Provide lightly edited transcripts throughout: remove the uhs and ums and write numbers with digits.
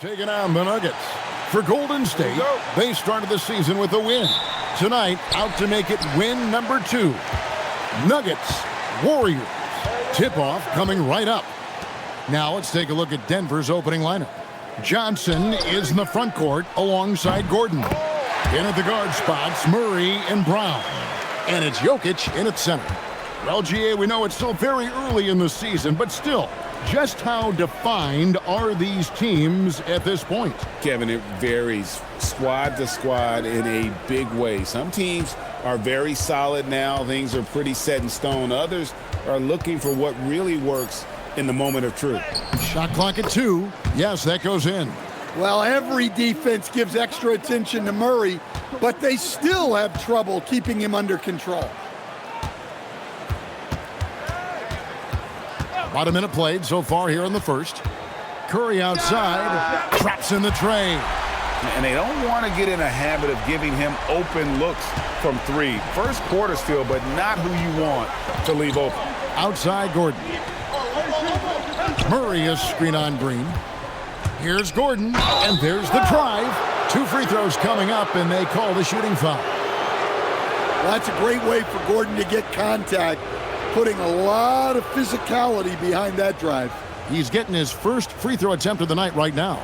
Taking on the Nuggets. For Golden State, they started the season with a win. Tonight, out to make it win number 2. Nuggets, Warriors. Tip-off coming right up. Now let's take a look at Denver's opening lineup. Johnson is in the front court alongside Gordon. In at the guard spots, Murray and Brown. And it's Jokic in at center. Well, GA, we know it's still very early in the season, but still, just how defined are these teams at this point? Kevin, it varies squad to squad in a big way. Some teams are very solid now. Things are pretty set in stone. Others are looking for what really works in the moment of truth. Shot clock at 2. Yes, that goes in. Well, every defense gives extra attention to Murray, but they still have trouble keeping him under control. About a minute played so far here in the first. Curry outside, traps in the tray. And they don't want to get in a habit of giving him open looks from 3. First quarter's feel, but not who you want to leave open. Outside Gordon. Murray is screen on Green. Here's Gordon, and there's the drive. 2 free throws coming up, and they call the shooting foul. Well, that's a great way for Gordon to get contact, putting a lot of physicality behind that drive. He's getting his first free throw attempt of the night right now.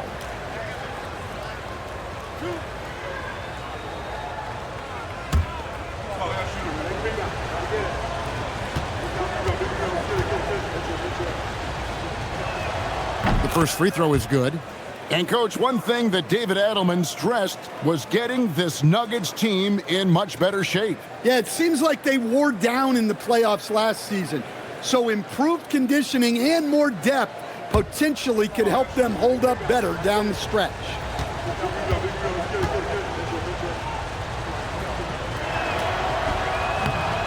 The first free throw is good. And, Coach, one thing that David Adelman stressed was getting this Nuggets team in much better shape. Yeah, it seems like they wore down in the playoffs last season. So improved conditioning and more depth potentially could help them hold up better down the stretch.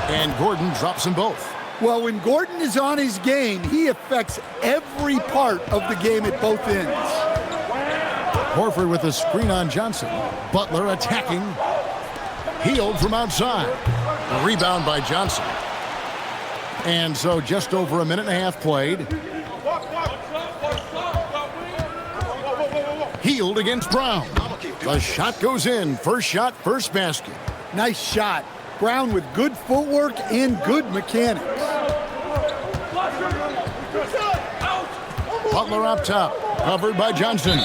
And Gordon drops them both. Well, when Gordon is on his game, he affects every part of the game at both ends. Horford with a screen on Johnson. Butler attacking. Healed from outside. A rebound by Johnson. And so just over a minute and a half played. Healed against Brown. The shot goes in. First shot, first basket. Nice shot. Brown with good footwork and good mechanics. Butler up top. Covered by Johnson.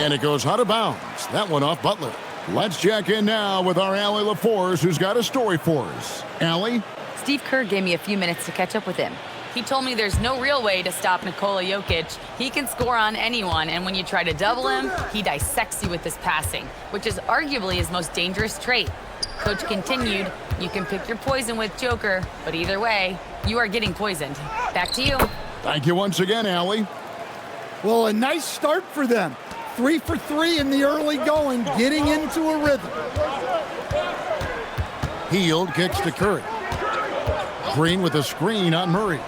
And it goes out of bounds. That one off Butler. Let's check in now with our Allie LaForce, who's got a story for us. Allie? Steve Kerr gave me a few minutes to catch up with him. He told me there's no real way to stop Nikola Jokic. He can score on anyone, and when you try to double him, he dissects you with his passing, which is arguably his most dangerous trait. Coach continued, you can pick your poison with Joker, but either way, you are getting poisoned. Back to you. Thank you once again, Allie. Well, a nice start for them. 3 for 3 in the early going, getting into a rhythm. Healed kicks to Curry. Green with a screen on Murray.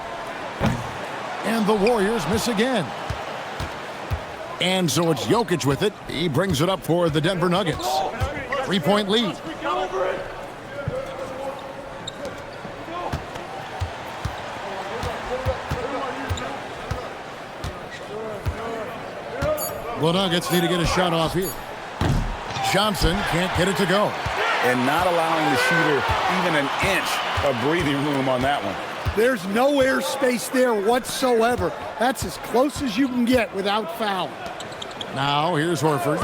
And the Warriors miss again. And so it's Jokic with it. He brings it up for the Denver Nuggets. 3-point lead. The Nuggets need to get a shot off here. Johnson can't get it to go. And not allowing the shooter even an inch of breathing room on that one. There's no air space there whatsoever. That's as close as you can get without fouling. Now here's Horford.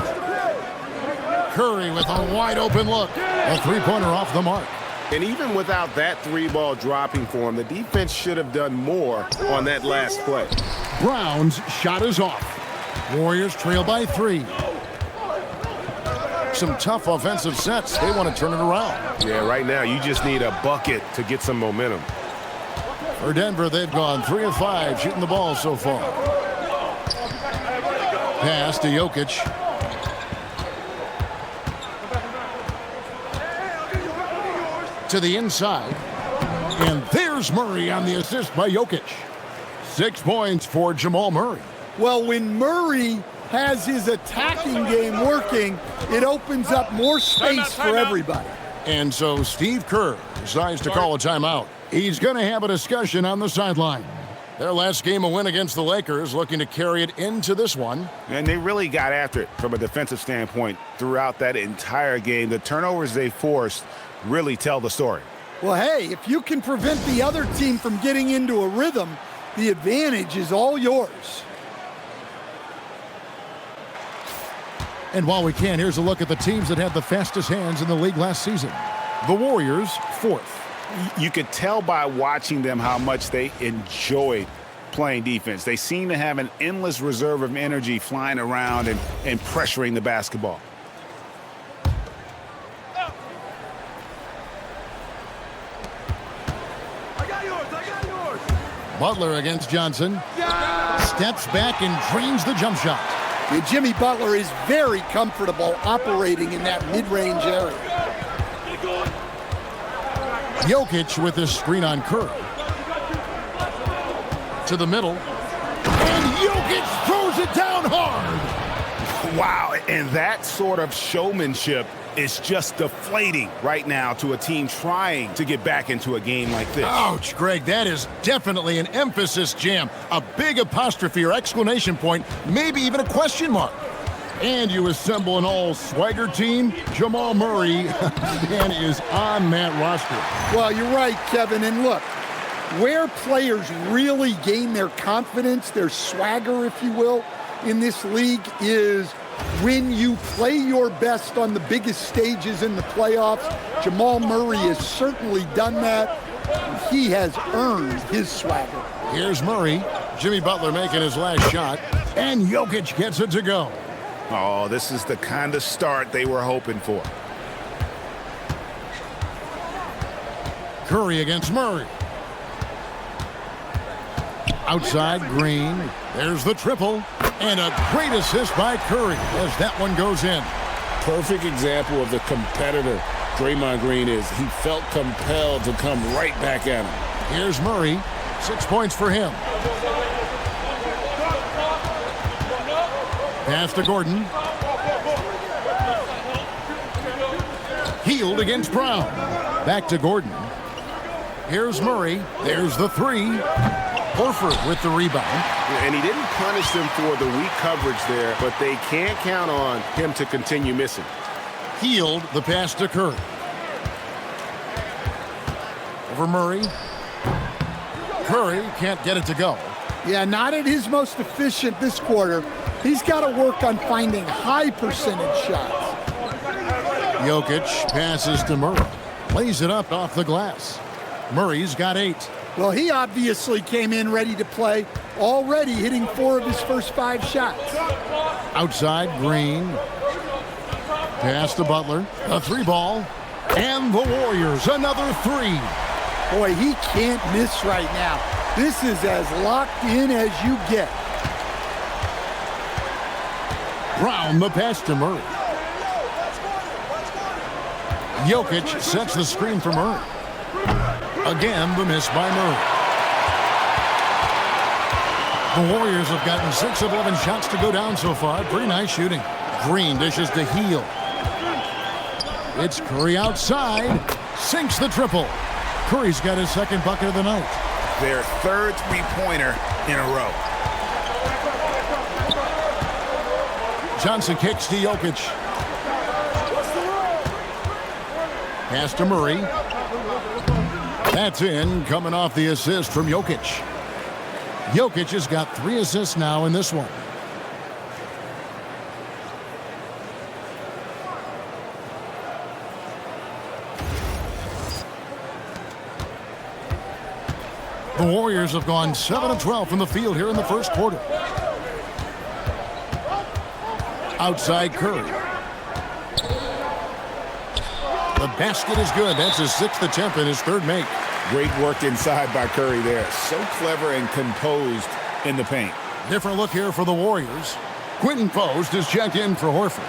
Curry with a wide open look. A 3-pointer off the mark. And even without that 3-ball dropping for him, the defense should have done more on that last play. Brown's shot is off. Warriors trail by 3. Some tough offensive sets. They want to turn it around. Yeah, right now you just need a bucket to get some momentum. For Denver, they've gone 3 of 5 shooting the ball so far. Pass to Jokic. To the inside. And there's Murray on the assist by Jokic. 6 points for Jamal Murray. Well, when Murray has his attacking game working, it opens up more space for everybody. And so Steve Kerr decides to call a timeout. He's going to have a discussion on the sideline. Their last game, a win against the Lakers, looking to carry it into this one. And they really got after it from a defensive standpoint throughout that entire game. The turnovers they forced really tell the story. Well, hey, if you can prevent the other team from getting into a rhythm, the advantage is all yours. And while we can, here's a look at the teams that had the fastest hands in the league last season. The Warriors, 4th. You could tell by watching them how much they enjoyed playing defense. They seem to have an endless reserve of energy flying around and pressuring the basketball. I got yours. Butler against Johnson. Steps back and drains the jump shot. And Jimmy Butler is very comfortable operating in that mid-range area. Jokic with his screen on Curry. To the middle. And Jokic throws it down hard. Wow, and that sort of showmanship is just deflating right now to a team trying to get back into a game like this. Ouch, Greg, that is definitely an emphasis jam. A big apostrophe or exclamation point, maybe even a question mark. And you assemble an all-swagger team. Jamal Murray man is on that roster. Well, you're right, Kevin. And look, where players really gain their confidence, their swagger, if you will, in this league is when you play your best on the biggest stages in the playoffs. Jamal Murray has certainly done that. And he has earned his swagger. Here's Murray. Jimmy Butler making his last shot. And Jokic gets it to go. Oh, this is the kind of start they were hoping for. Curry against Murray. Outside, Green. There's the triple. And a great assist by Curry as that one goes in. Perfect example of the competitor Draymond Green is. He felt compelled to come right back at him. Here's Murray. 6 points for him. Pass to Gordon. Healed against Brown. Back to Gordon. Here's Murray. There's the three. Horford with the rebound. And he didn't punish them for the weak coverage there, but they can't count on him to continue missing. Healed the pass to Curry. Over Murray. Curry can't get it to go. Yeah, not at his most efficient this quarter. He's got to work on finding high percentage shots. Jokic passes to Murray. Lays it up off the glass. Murray's got 8. Well, he obviously came in ready to play, already hitting 4 of his first 5 shots. Outside, Green. Pass to Butler. A 3-ball. And the Warriors, another 3. Boy, he can't miss right now. This is as locked in as you get. Brown the pass to Murray. Jokic sets the screen for Murray. Again, the miss by Murray. The Warriors have gotten 6 of 11 shots to go down so far. Pretty nice shooting. Green dishes to Heel. It's Curry outside. Sinks the triple. Curry's got his second bucket of the night. Their third three-pointer in a row. Johnson kicks to Jokic. Pass to Murray. That's in, coming off the assist from Jokic. Jokic has got 3 assists now in this one. The Warriors have gone 7 of 12 from the field here in the first quarter. Outside Curry. The basket is good. That's his 6th attempt and his 3rd make. Great work inside by Curry there. So clever and composed in the paint. Different look here for the Warriors. Quentin Post is checked in for Horford.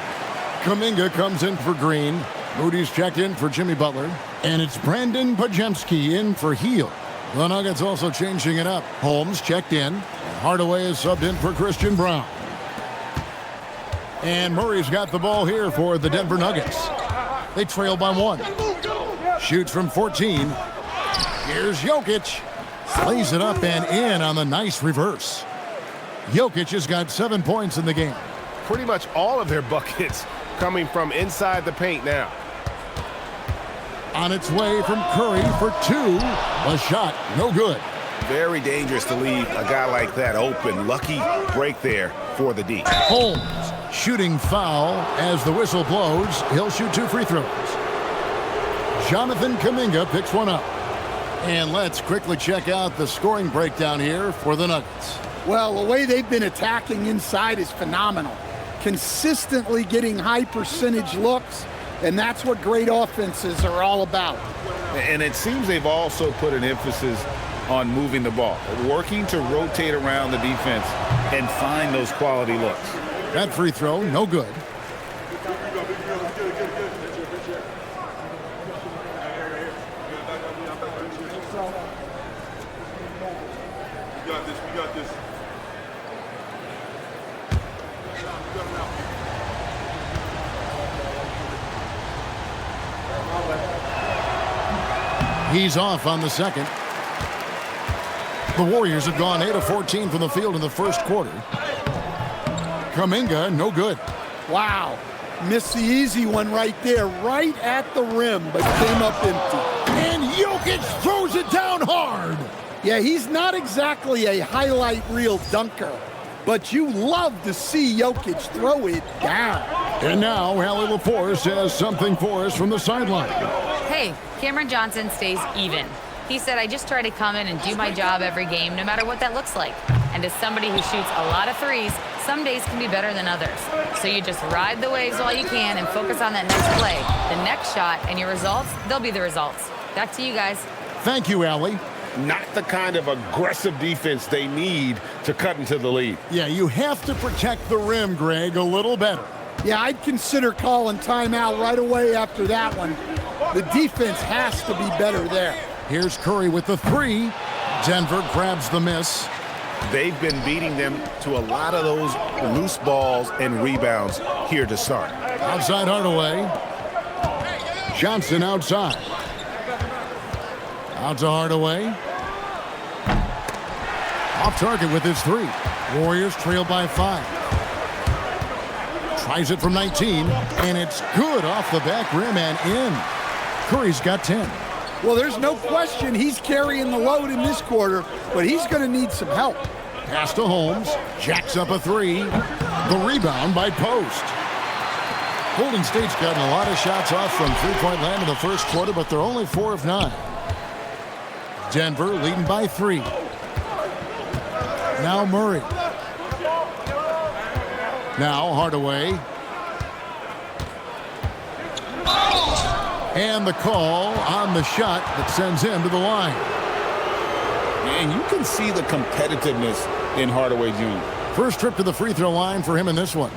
Kuminga comes in for Green. Moody's checked in for Jimmy Butler. And it's Brandon Pajemski in for Heel. The Nuggets also changing it up. Holmes checked in. Hardaway is subbed in for Christian Brown. And Murray's got the ball here for the Denver Nuggets. They trail by 1. Shoots from 14. Here's Jokic. Lays it up and in on the nice reverse. Jokic has got 7 points in the game. Pretty much all of their buckets coming from inside the paint now. On its way from Curry for 2. A shot, no good. Very dangerous to leave a guy like that open. Lucky break there for the D. Holmes shooting foul as the whistle blows. He'll shoot 2 free throws. Jonathan Kuminga picks one up. And let's quickly check out the scoring breakdown here for the Nuggets. Well, the way they've been attacking inside is phenomenal. Consistently getting high percentage looks, and that's what great offenses are all about. And it seems they've also put an emphasis on moving the ball, working to rotate around the defense and find those quality looks. That free throw, no good. We got this. He's off on the second. The Warriors have gone 8 of 14 from the field in the first quarter. Kuminga, no good. Wow. Missed the easy one right there, right at the rim, but came up empty. And Jokic throws it down hard. Yeah, he's not exactly a highlight reel dunker, but you love to see Jokic throw it down. And now Allie LaForce has something for us from the sideline. Hey, Cameron Johnson stays even. He said, I just try to come in and do my job every game, no matter what that looks like. And as somebody who shoots a lot of threes, some days can be better than others. So you just ride the waves while you can and focus on that next play, the next shot, and your results, they'll be the results. Back to you guys. Thank you, Allie. Not the kind of aggressive defense they need to cut into the lead. Yeah, you have to protect the rim, Greg, a little better. Yeah, I'd consider calling timeout right away after that one. The defense has to be better there. Here's Curry with the 3. Denver grabs the miss. They've been beating them to a lot of those loose balls and rebounds here to start. Outside Hardaway. Johnson outside. Out to Hardaway. Off target with his 3. Warriors trail by 5. Tries it from 19, and it's good off the back rim and in. Curry's got 10. Well, there's no question he's carrying the load in this quarter, but he's going to need some help. Pass to Holmes. Jacks up a 3. The rebound by Post. Golden State's gotten a lot of shots off from three-point land in the first quarter, but they're only 4 of 9. Denver leading by 3. Now Murray. Now Hardaway. And the call on the shot that sends him to the line. And you can see the competitiveness in Hardaway Jr. First trip to the free throw line for him in this one.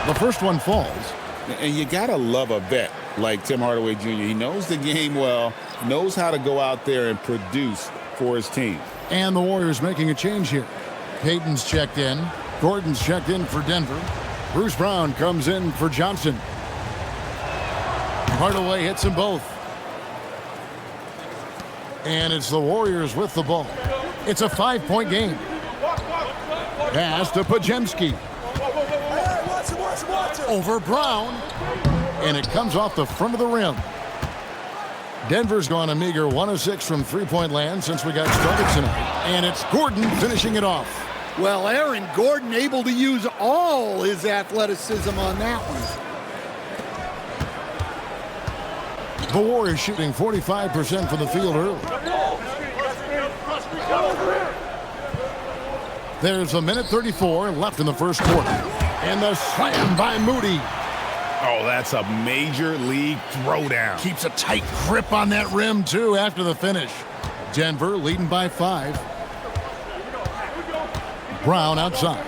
The first one falls. And you got to love a vet like Tim Hardaway Jr. He knows the game well, knows how to go out there and produce for his team. And the Warriors making a change here. Payton's checked in. Gordon's checked in for Denver. Bruce Brown comes in for Johnson. Hardaway hits them both. And it's the Warriors with the ball. It's a 5-point game. Pass to Podziemski. Over Brown. And it comes off the front of the rim. Denver's gone a meager 1 of 6 from three-point land since we got started tonight. And it's Gordon finishing it off. Well, Aaron Gordon able to use all his athleticism on that one. The Warriors shooting 45% from the field early. There's a minute 34 left in the first quarter. And the slam by Moody. Oh, that's a major league throwdown. Keeps a tight grip on that rim, too, after the finish. Denver leading by 5. Brown outside.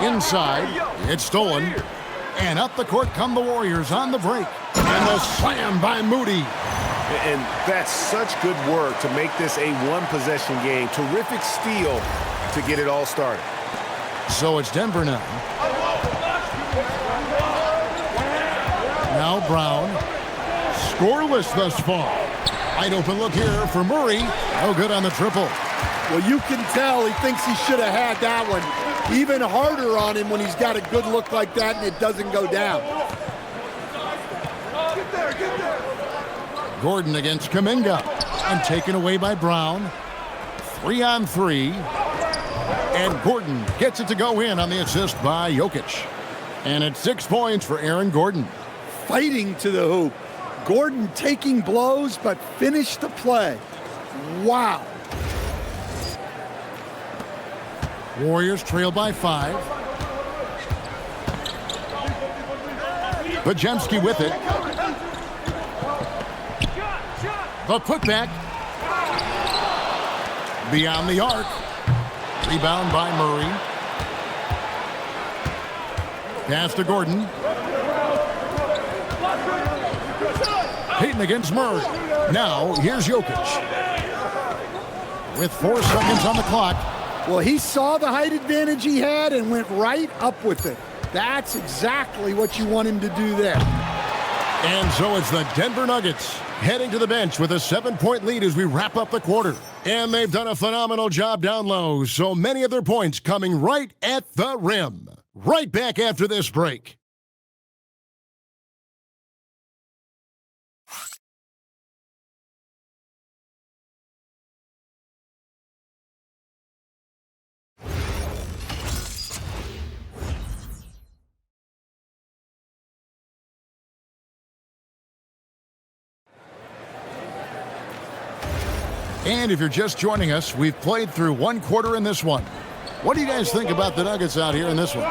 Inside. It's stolen. And up the court come the Warriors on the break. And the slam by Moody. And that's such good work to make this a one-possession game. Terrific steal to get it all started. So it's Denver now. Now Brown. Scoreless thus far. Wide open look here for Murray. No good on the triple. Well, you can tell he thinks he should have had that one. Even harder on him when he's got a good look like that and it doesn't go down. Gordon against Kuminga. And taken away by Brown. 3-on-3. And Gordon gets it to go in on the assist by Jokic. And it's 6 points for Aaron Gordon. Fighting to the hoop. Gordon taking blows, but finished the play. Wow. Warriors trail by 5. Pajemski with it. The putback. Beyond the arc. Rebound by Murray. Pass to Gordon. Payton against Murray. Now, here's Jokic. With 4 seconds on the clock. Well, he saw the height advantage he had and went right up with it. That's exactly what you want him to do there. And so it's the Denver Nuggets heading to the bench with a 7-point lead as we wrap up the quarter. And they've done a phenomenal job down low, so many of their points coming right at the rim. Right back after this break. And if you're just joining us, we've played through 1 quarter in this one. What do you guys think about the Nuggets out here in this one?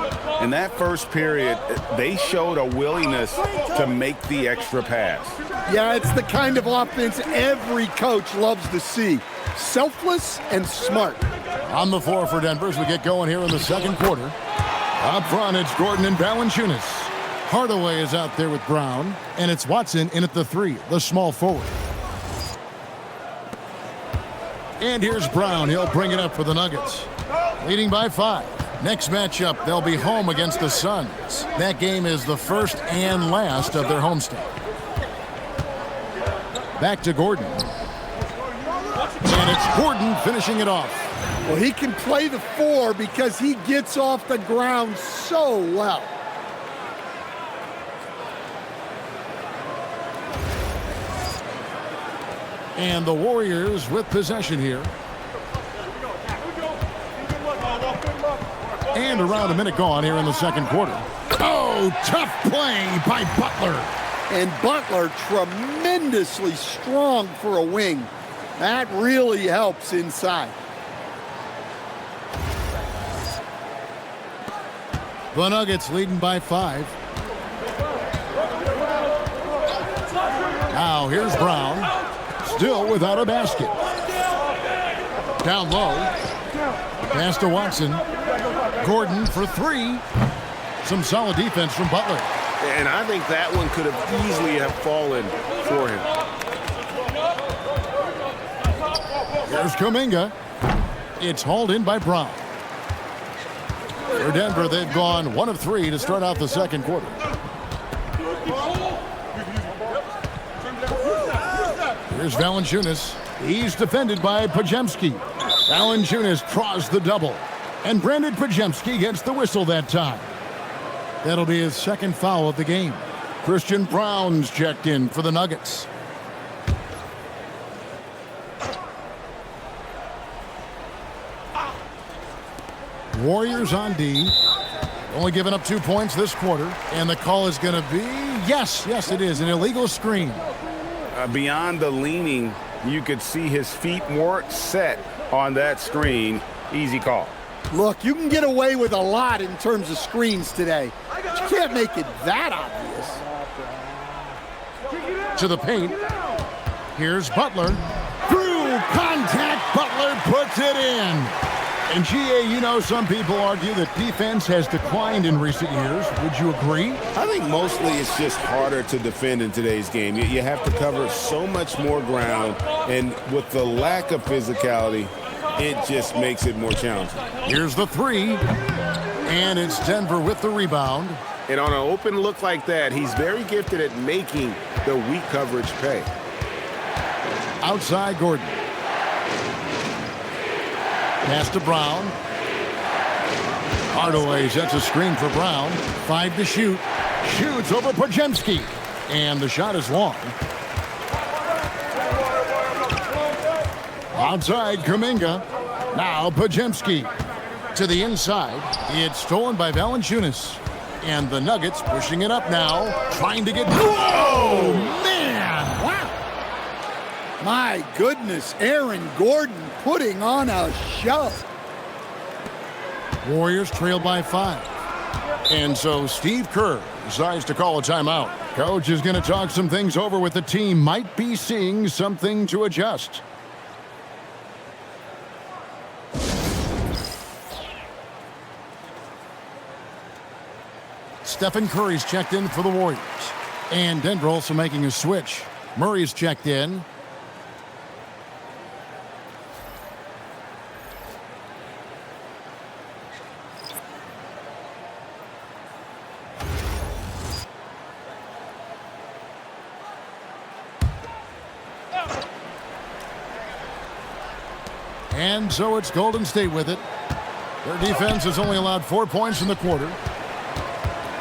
In that first period, they showed a willingness to make the extra pass. Yeah, it's the kind of offense every coach loves to see. Selfless and smart. On the floor for Denver as we get going here in the second quarter. Up front, it's Gordon and Valanciunas. Hardaway is out there with Brown, and it's Watson in at the 3, the small forward. And here's Brown. He'll bring it up for the Nuggets. Leading by 5. Next matchup, they'll be home against the Suns. That game is the first and last of their homestand. Back to Gordon. And it's Gordon finishing it off. Well, he can play the 4 because he gets off the ground so well. And the Warriors with possession here. And around a minute gone here in the second quarter. Oh, tough play by Butler. And Butler tremendously strong for a wing. That really helps inside. The Nuggets leading by 5. Now here's Brown. Still without a basket. Down low. Pass to Watson. Gordon for 3. Some solid defense from Butler. And I think that one could have easily have fallen for him. Here's Kuminga. It's hauled in by Brown. For Denver, they've gone 1 of 3 to start out the second quarter. Here's Valanciunas. He's defended by Pajemski. Valanciunas draws the double. And Brandon Pajemski gets the whistle that time. That'll be his second foul of the game. Christian Brown's checked in for the Nuggets. Warriors on D. Only giving up 2 points this quarter. And the call is going to be, yes, it is, an illegal screen. Beyond the leaning, you could see his feet weren't set on that screen. Easy call. Look, you can get away with a lot in terms of screens today. But you can't make it that obvious. To the paint. Here's Butler. Through contact, Butler puts it in. And GA, you know, some people argue that defense has declined in recent years. Would you agree? I think mostly it's just harder to defend in today's game. You have to cover so much more ground, and with the lack of physicality, it just makes it more challenging. Here's the three, and it's Denver with the rebound. And on an open look like that, he's very gifted at making the weak coverage pay. Outside Gordon. Pass to Brown. Hardaway sets a screen for Brown. 5 to shoot. Shoots over Podziemski. And the shot is long. Outside Kuminga. Now Podziemski. To the inside. It's stolen by Valanciunas. And the Nuggets pushing it up now. Trying to get... Whoa! Man! Wow! My goodness, Aaron Gordon putting on a show. Warriors trail by 5. And so Steve Kerr decides to call a timeout. Coach is going to talk some things over with the team. Might be seeing something to adjust. Stephen Curry's checked in for the Warriors. And Denver also making a switch. Murray's checked in. And so it's Golden State with it. Their defense has only allowed 4 points in the quarter.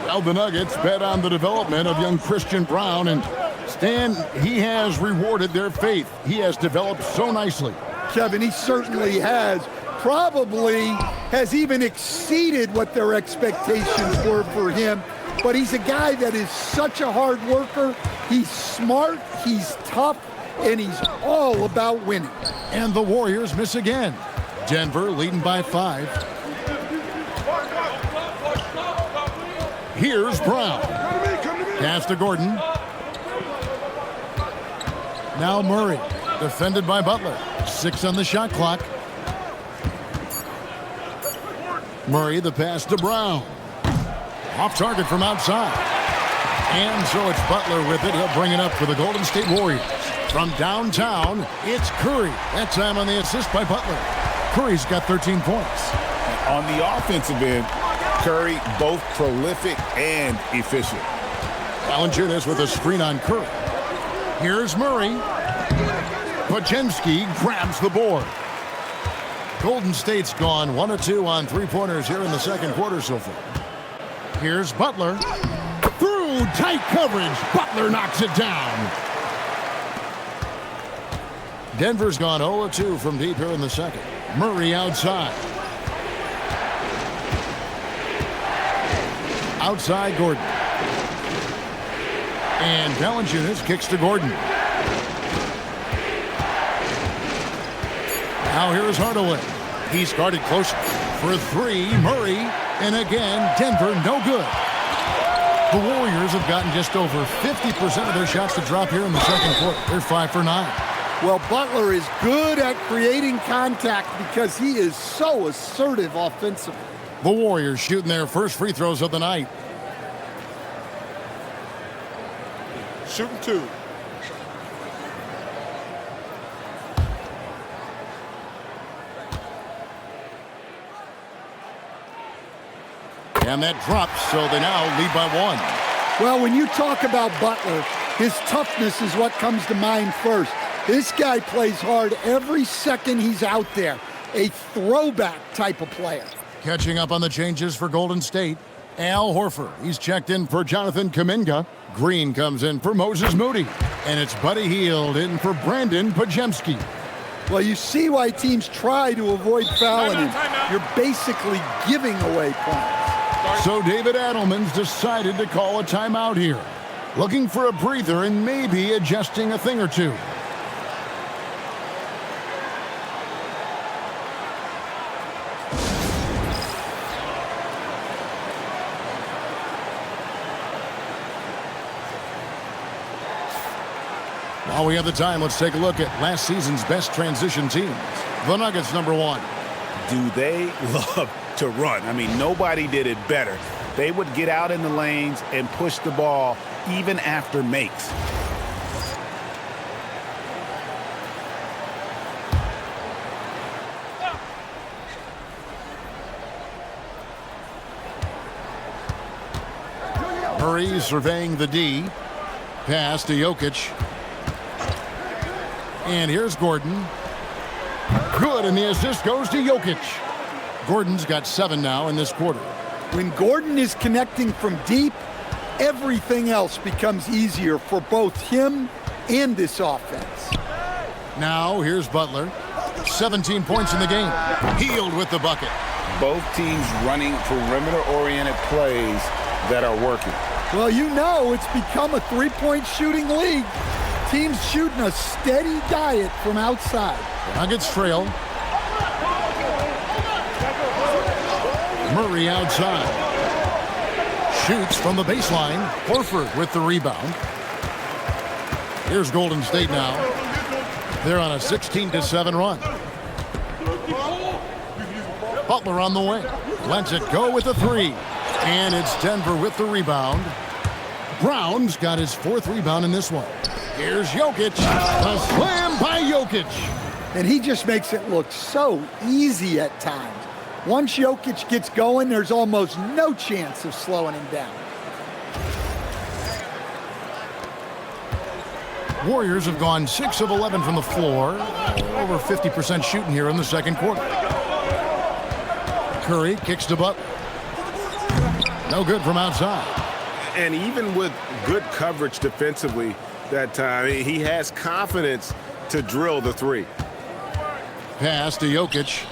Well, the Nuggets bet on the development of young Christian Brown, and Stan, he has rewarded their faith. He has developed so nicely. Kevin, he certainly has. Probably has even exceeded what their expectations were for him. But he's a guy that is such a hard worker. He's smart, he's tough, and he's all about winning. And the Warriors miss again. Denver leading by 5. Here's Brown. Pass to Gordon. Now Murray, defended by Butler. 6 on the shot clock. Murray, the pass to Brown. Off target from outside. And so it's Butler with it. He'll bring it up for the Golden State Warriors. From downtown, it's Curry. That time on the assist by Butler. Curry's got 13 points. On the offensive end, Curry both prolific and efficient. Valanciunas with a screen on Curry. Here's Murray. Podziemski grabs the board. Golden State's gone 1 of 2 on three-pointers here in the second quarter so far. Here's Butler. Through tight coverage. Butler knocks it down. Denver's gone 0 of 2 from deep here in the second. Murray outside. Outside Gordon. And Valanciunas kicks to Gordon. Now here's Hardaway. He's guarded closer. For 3, Murray. And again, Denver no good. The Warriors have gotten just over 50% of their shots to drop here in the second quarter. They're 5 for 9. Well, Butler is good at creating contact because he is so assertive offensively. The Warriors shooting their first free throws of the night. Shooting 2. And that drops, so they now lead by 1. Well, when you talk about Butler, his toughness is what comes to mind first. This guy plays hard every second he's out there. A throwback type of player. Catching up on the changes for Golden State. Al Horford, he's checked in for Jonathan Kuminga. Green comes in for Moses Moody. And it's Buddy Hield in for Brandon Podziemski. Well, you see why teams try to avoid fouling him. You're basically giving away points. So David Adelman's decided to call a timeout here. Looking for a breather and maybe adjusting a thing or two. While we have the time, let's take a look at last season's best transition teams. The Nuggets, number 1. do they love to run. I mean, nobody did it better. They would get out in the lanes and push the ball even after makes. Murray surveying the D. Pass to Jokic. And here's Gordon. Good, and the assist goes to Jokic. Gordon's got 7 now in this quarter. When Gordon is connecting from deep, everything else becomes easier for both him and this offense. Now here's Butler. 17 points in the game. Healed with the bucket. Both teams running perimeter-oriented plays that are working. Well, you know it's become a three-point shooting league. Teams shooting a steady diet from outside. Nuggets trail. Murray outside. Shoots from the baseline. Horford with the rebound. Here's Golden State now. They're on a 16-7 run. Butler on the wing. Lets it go with the 3. And it's Denver with the rebound. Brown's got his 4th rebound in this one. Here's Jokic. A slam by Jokic. And he just makes it look so easy at times. Once Jokic gets going, there's almost no chance of slowing him down. Warriors have gone 6 of 11 from the floor. Over 50% shooting here in the second quarter. Curry kicks to Butler. No good from outside. And even with good coverage defensively that time, he has confidence to drill the 3. Pass to Jokic.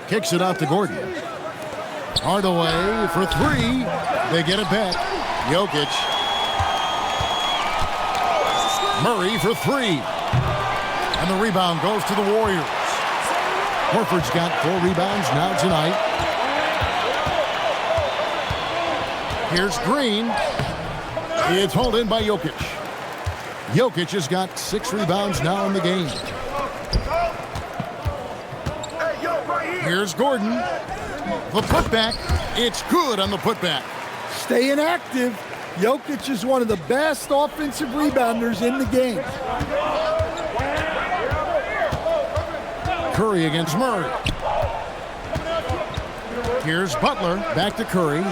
Kicks it out to Gordon. Hardaway for 3. They get it back. Jokic. Murray for 3. And the rebound goes to the Warriors. Horford's got 4 rebounds now tonight. Here's Green. It's hauled in by Jokic. Jokic has got 6 rebounds now in the game. Here's Gordon. The putback. It's good on the putback. Staying active. Jokic is one of the best offensive rebounders in the game. Curry against Murray. Here's Butler. Back to Curry.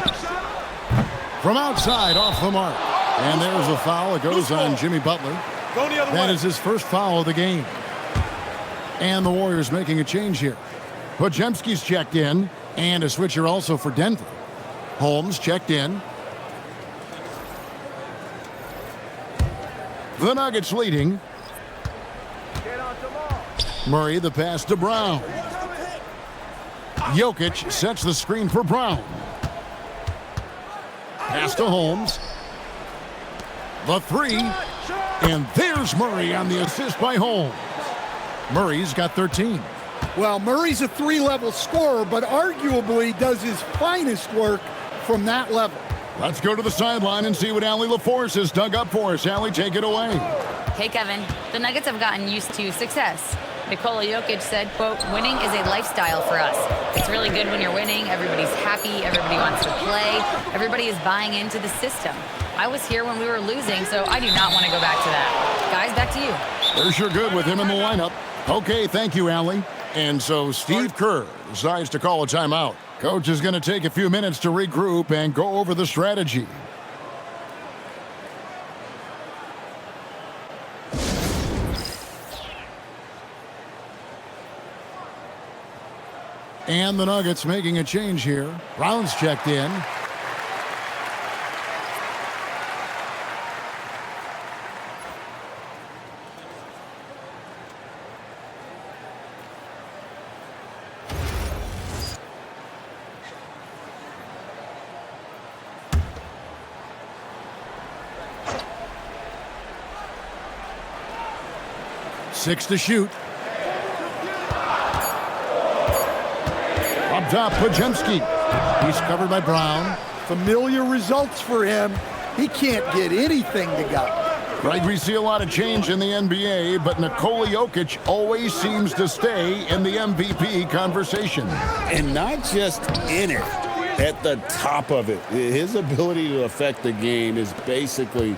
From outside, off the mark. And there's a foul. It goes on Jimmy Butler. That is his first foul of the game. And the Warriors making a change here. Podziemski's checked in. And a switcher also for Denver. Holmes checked in. The Nuggets leading. Murray, the pass to Brown. Jokic sets the screen for Brown. Pass to Holmes. The 3. And there's Murray on the assist by Holmes. Murray's got 13. Well, Murray's a 3-level scorer, but arguably does his finest work from that level. Let's go to the sideline and see what Allie LaForce has dug up for us. Allie, take it away. Hey, Kevin. The Nuggets have gotten used to success. Nikola Jokic said, quote, "Winning is a lifestyle for us. It's really good when you're winning. Everybody's happy. Everybody wants to play. Everybody is buying into the system. I was here when we were losing, so I do not want to go back to that." Guys, back to you. They're sure good with him in the lineup. Okay, thank you, Allie. And so Steve Kerr decides to call a timeout. Coach is going to take a few minutes to regroup and go over the strategy. And the Nuggets making a change here. Brown's checked in. Six to shoot. Up top, Podziemski. He's covered by Brown. Familiar results for him. He can't get anything to go. Greg, we see a lot of change in the NBA, but Nikola Jokic always seems to stay in the MVP conversation. And not just in it, at the top of it. His ability to affect the game is basically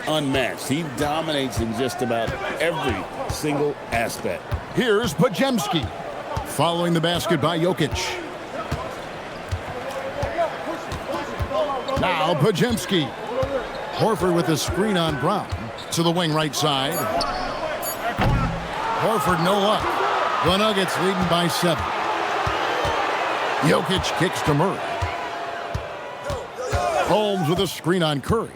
unmatched. He dominates in just about every single aspect. Here's Pajemski, following the basket by Jokic. Now Pajemski. Horford with a screen on Brown to the wing right side. Horford no luck. The Nuggets leading by 7. Jokic kicks to Murray. Holmes with a screen on Curry.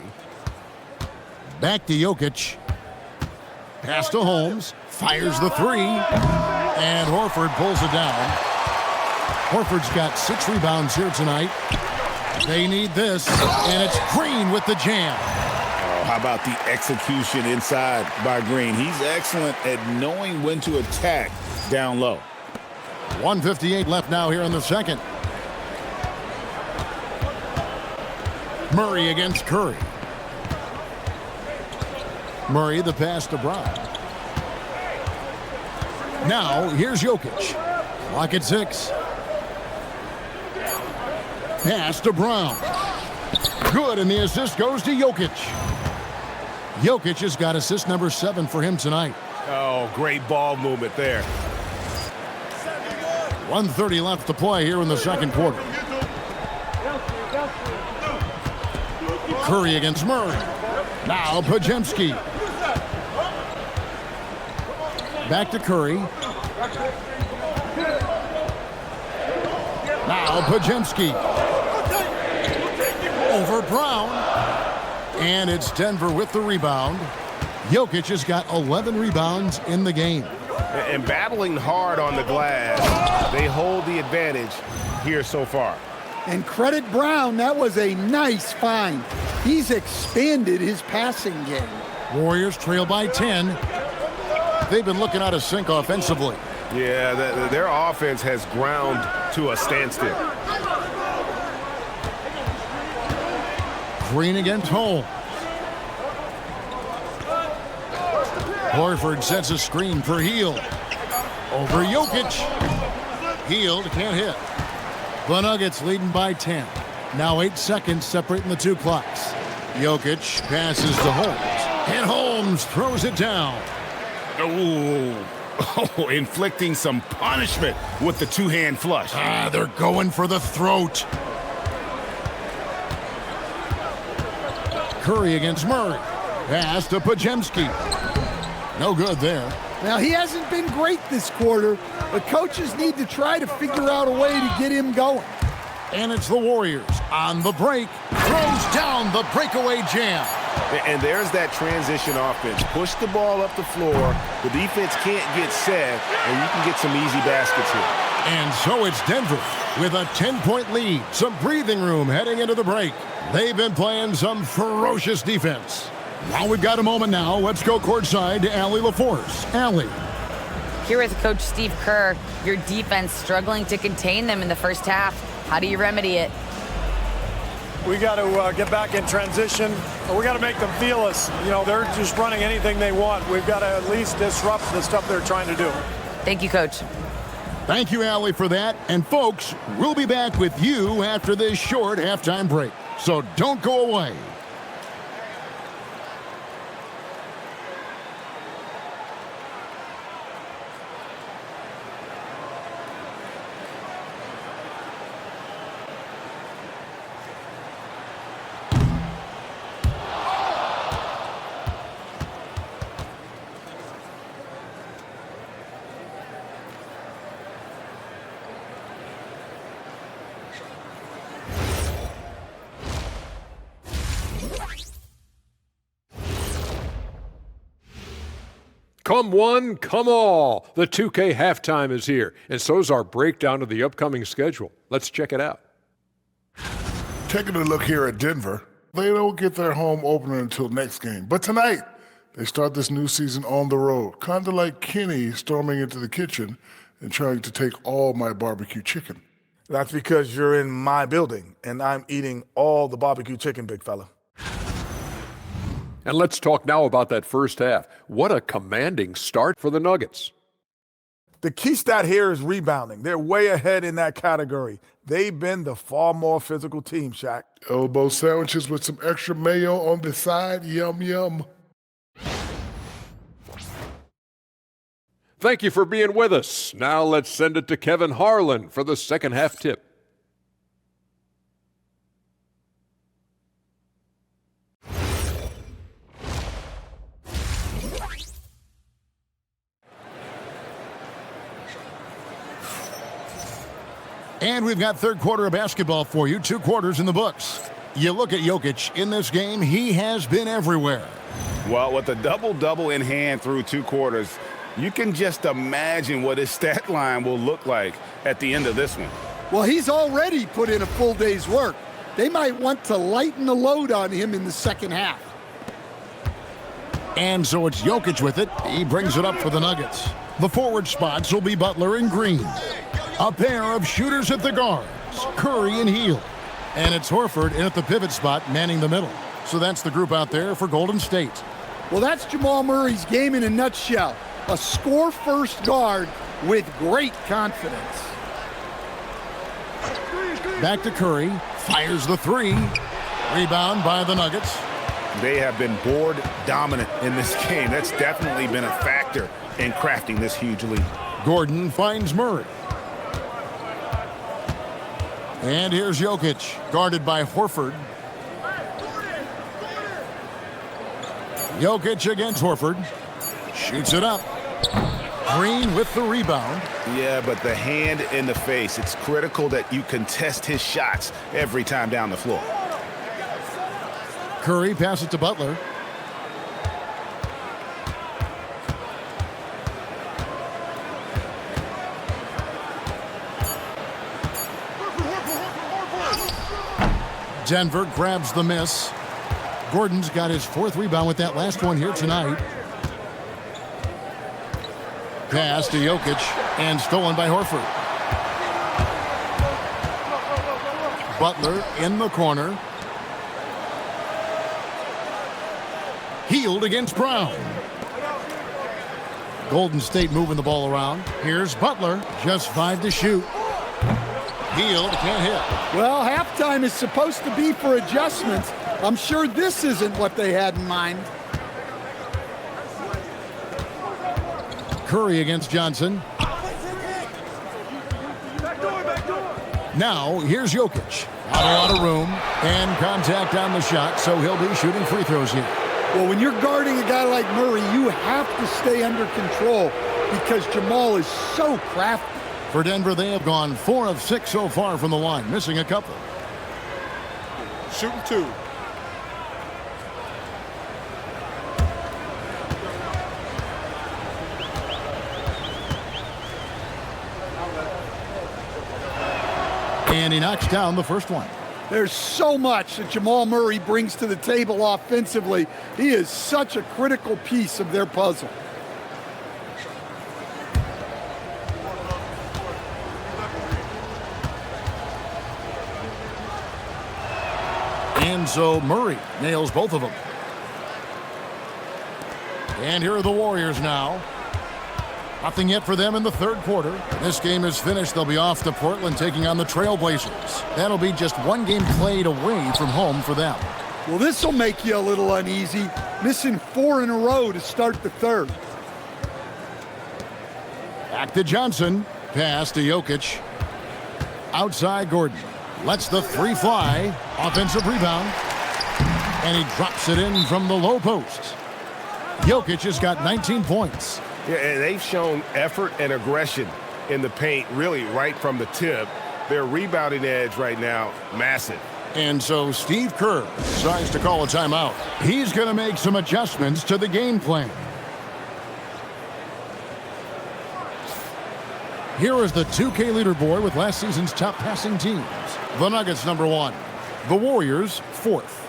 Back to Jokic. Pass to Holmes. Fires the 3. And Horford pulls it down. Horford's got 6 rebounds here tonight. They need this, and it's Green with the jam. Oh, how about the execution inside by Green? He's excellent at knowing when to attack down low. 1:58 left now here in the second. Murray against Curry. Murray the pass to Brown. Now here's Jokic. Clock at 6. Pass to Brown. Good, and the assist goes to Jokic. Jokic has got assist number 7 for him tonight. Oh, great ball movement there. 1:30 left to play here in the second quarter. Curry against Murray. Now Pajemski. Back to Curry. Now Pajemski. Over Brown. And it's Denver with the rebound. Jokic has got 11 rebounds in the game. And battling hard on the glass, they hold the advantage here so far. And credit Brown, that was a nice find. He's expanded his passing game. Warriors trail by 10. They've been looking out of sync offensively. Yeah, their offense has ground to a standstill. Green against Holmes. Horford sets a screen for Hield. Over Jokic. Hield can't hit. The Nuggets leading by 10. Now 8 seconds separating the two clocks. Jokic passes to Holmes. And Holmes throws it down. Oh, inflicting some punishment with the two-hand flush. They're going for the throat. Curry against Murray. Pass to Pajemski. No good there. Now, he hasn't been great this quarter, but coaches need to try to figure out a way to get him going. And it's the Warriors on the break. Throws down the breakaway jam. And there's that transition offense. Push the ball up the floor. The defense can't get set, and you can get some easy baskets here. And so it's Denver with a 10-point lead. Some breathing room heading into the break. They've been playing some ferocious defense. Now we've got a moment now. Let's go courtside to Allie LaForce. Allie. Here with Coach Steve Kerr, your defense struggling to contain them in the first half. How do you remedy it? We got to get back in transition. We got to make them feel us. You know, they're just running anything they want. We've got to at least disrupt the stuff they're trying to do. Thank you, Coach. Thank you, Allie, for that. And folks, we'll be back with you after this short halftime break. So don't go away. Come one, come all. The 2K halftime is here, and so's our breakdown of the upcoming schedule. Let's check it out. Taking a look here at Denver, they don't get their home opener until next game. But tonight, they start this new season on the road, kind of like Kenny storming into the kitchen and trying to take all my barbecue chicken. That's because you're in my building, and I'm eating all the barbecue chicken, big fella. And let's talk now about that first half. What a commanding start for the Nuggets. The key stat here is rebounding. They're way ahead in that category. They've been the far more physical team, Shaq. Elbow sandwiches with some extra mayo on the side. Yum, yum. Thank you for being with us. Now let's send it to Kevin Harlan for the second half tip. And we've got third quarter of basketball for you, 2 quarters in the books. You look at Jokic in this game, he has been everywhere. Well, with a double-double in hand through 2 quarters, you can just imagine what his stat line will look like at the end of this one. Well, he's already put in a full day's work. They might want to lighten the load on him in the second half. And so it's Jokic with it. He brings it up for the Nuggets. The forward spots will be Butler and Green. A pair of shooters at the guards, Curry and Hield. And it's Horford in at the pivot spot, manning the middle. So that's the group out there for Golden State. Well, that's Jamal Murray's game in a nutshell. A score-first guard with great confidence. Back to Curry, fires the 3. Rebound by the Nuggets. They have been board dominant in this game. That's definitely been a factor in crafting this huge lead. Gordon finds Murray. And here's Jokic, guarded by Horford. Jokic against Horford. Shoots it up. Green with the rebound. Yeah, but the hand in the face. It's critical that you contest his shots every time down the floor. Curry passes to Butler. Denver grabs the miss. Gordon's got his 4th rebound with that last one here tonight. Pass to Jokic and stolen by Horford. Butler in the corner. Hield against Brown. Golden State moving the ball around. Here's Butler, just 5 to shoot. Hield can't hit. Well, halftime is supposed to be for adjustments. I'm sure this isn't what they had in mind. Curry against Johnson. Now, here's Jokic. Not a lot of room and contact on the shot, so he'll be shooting free throws here. Well, when you're guarding a guy like Murray, you have to stay under control because Jamal is so crafty. For Denver, they have gone 4 of 6 so far from the line, missing a couple. Shooting 2. And he knocks down the first one. There's so much that Jamal Murray brings to the table offensively. He is such a critical piece of their puzzle. And so Murray nails both of them. And here are the Warriors now. Nothing yet for them in the third quarter. This game is finished. They'll be off to Portland taking on the Trailblazers. That'll be just 1 game played away from home for them. Well, this will make you a little uneasy, missing 4 in a row to start the third. Back to Johnson. Pass to Jokic. Outside Gordon. Lets the 3 fly. Offensive rebound. And he drops it in from the low post. Jokic has got 19 points. Yeah, and they've shown effort and aggression in the paint, really right from the tip. Their rebounding edge right now, massive. And so Steve Kerr decides to call a timeout. He's going to make some adjustments to the game plan. Here is the 2K leaderboard with last season's top passing teams. The Nuggets #1. The Warriors 4th.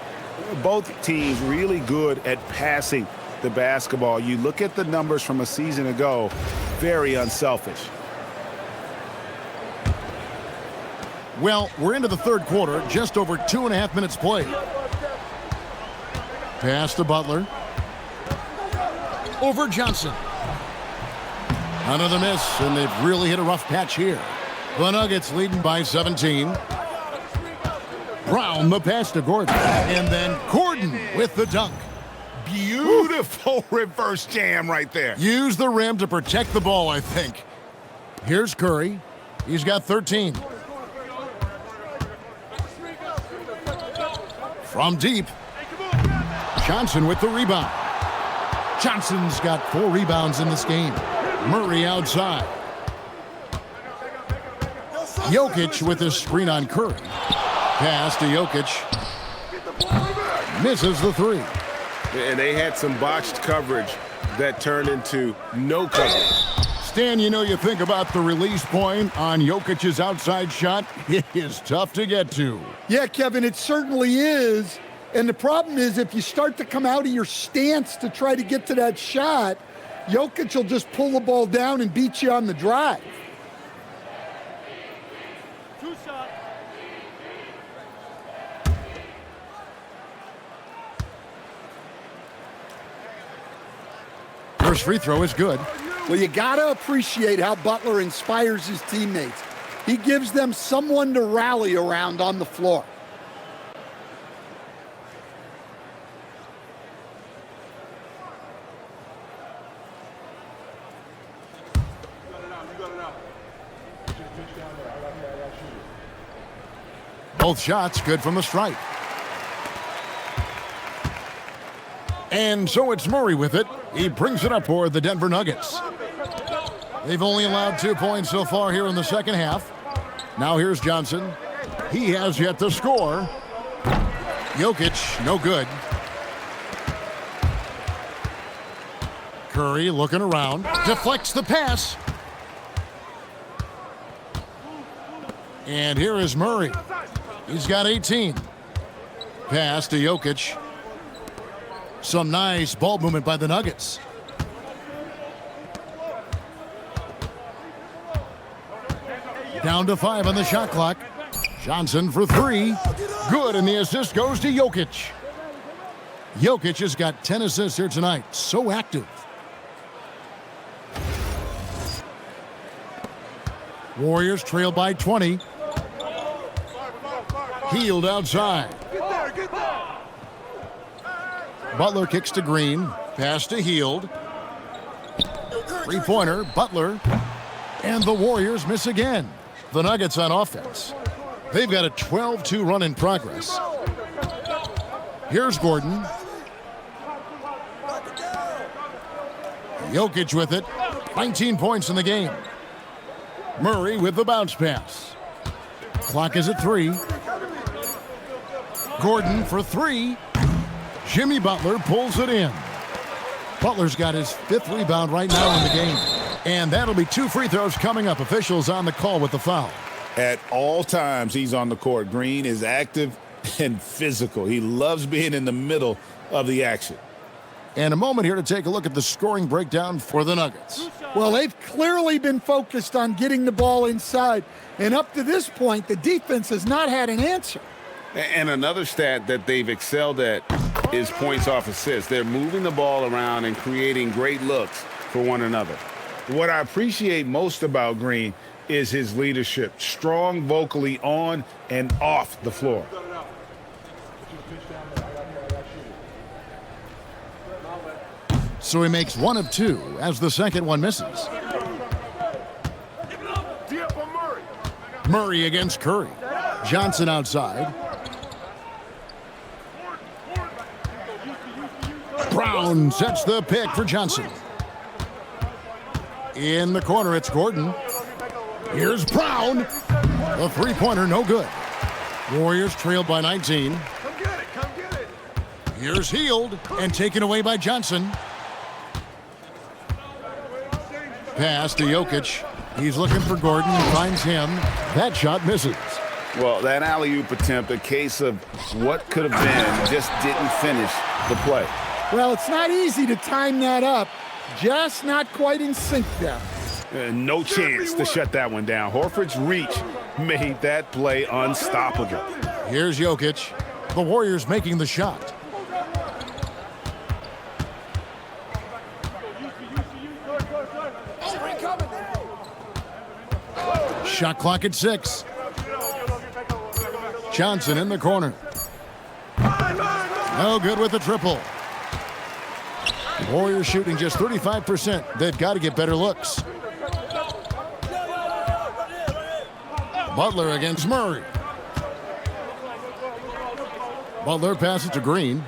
Both teams really good at passing the basketball. You look at the numbers from a season ago, very unselfish. Well, we're into the third quarter, just over 2.5 minutes played. Pass to Butler. Over Johnson. Another miss, and they've really hit a rough patch here. The Nuggets leading by 17. Brown the pass to Gordon. And then Gordon with the dunk. Beautiful reverse jam right there. Use the rim to protect the ball, I think. Here's Curry. He's got 13. From deep. Johnson with the rebound. Johnson's got 4 rebounds in this game. Murray outside. Jokic with his screen on Curry. Pass to Jokic. Misses the 3. And they had some botched coverage that turned into no coverage. Stan, you think about the release point on Jokic's outside shot. It is tough to get to. Yeah, Kevin, it certainly is. And the problem is if you start to come out of your stance to try to get to that shot, Jokic will just pull the ball down and beat you on the drive. First free throw is good. Well, you got to appreciate how Butler inspires his teammates. He gives them someone to rally around on the floor. Both shots good from the stripe. And so it's Murray with it. He brings it up for the Denver Nuggets. They've only allowed 2 points so far here in the second half. Now here's Johnson. He has yet to score. Jokic, no good. Curry looking around. Deflects the pass. And here is Murray. He's got 18. Pass to Jokic. Some nice ball movement by the Nuggets. Down to 5 on the shot clock. Johnson for 3. Good, and the assist goes to Jokic. Jokic has got 10 assists here tonight. So active. Warriors trail by 20. Healed outside. Butler kicks to Green. Pass to Heald. Three-pointer, Butler. And the Warriors miss again. The Nuggets on offense. They've got a 12-2 run in progress. Here's Gordon. Jokic with it. 19 points in the game. Murray with the bounce pass. Clock is at 3. Gordon for 3. Jimmy Butler pulls it in. Butler's got his 5th rebound right now in the game. And that'll be 2 free throws coming up. Officials on the call with the foul. At all times, he's on the court. Green is active and physical. He loves being in the middle of the action. And a moment here to take a look at the scoring breakdown for the Nuggets. Well, they've clearly been focused on getting the ball inside. And up to this point, the defense has not had an answer. And another stat that they've excelled at is points off assists. They're moving the ball around and creating great looks for one another. What I appreciate most about Green is his leadership, strong vocally on and off the floor. So he makes 1 of 2 as the second one misses. Murray against Curry. Johnson outside. Brown sets the pick for Johnson. In the corner, it's Gordon. Here's Brown. The three-pointer, no good. Warriors trailed by 19. Here's Heald, and taken away by Johnson. Pass to Jokic. He's looking for Gordon and finds him. That shot misses. Well, that alley-oop attempt, a case of what could have been, just didn't finish the play. Well, it's not easy to time that up. Just not quite in sync there. No chance to shut that one down. Horford's reach made that play unstoppable. Here's Jokic. The Warriors making the shot. Shot clock at 6. Johnson in the corner. No good with the triple. Warriors shooting just 35%. They've got to get better looks. Butler against Murray. Butler passes to Green.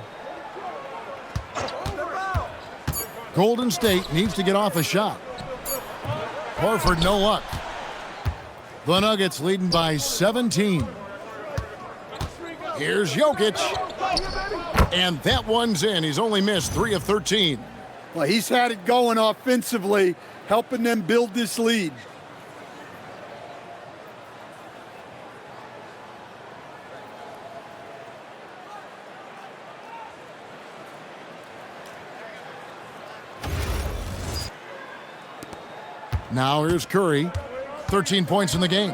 Golden State needs to get off a shot. Horford, no luck. The Nuggets leading by 17. Here's Jokic. And that one's in. He's only missed 3 of 13. Well, he's had it going offensively, helping them build this lead. Now here's Curry. 13 points in the game.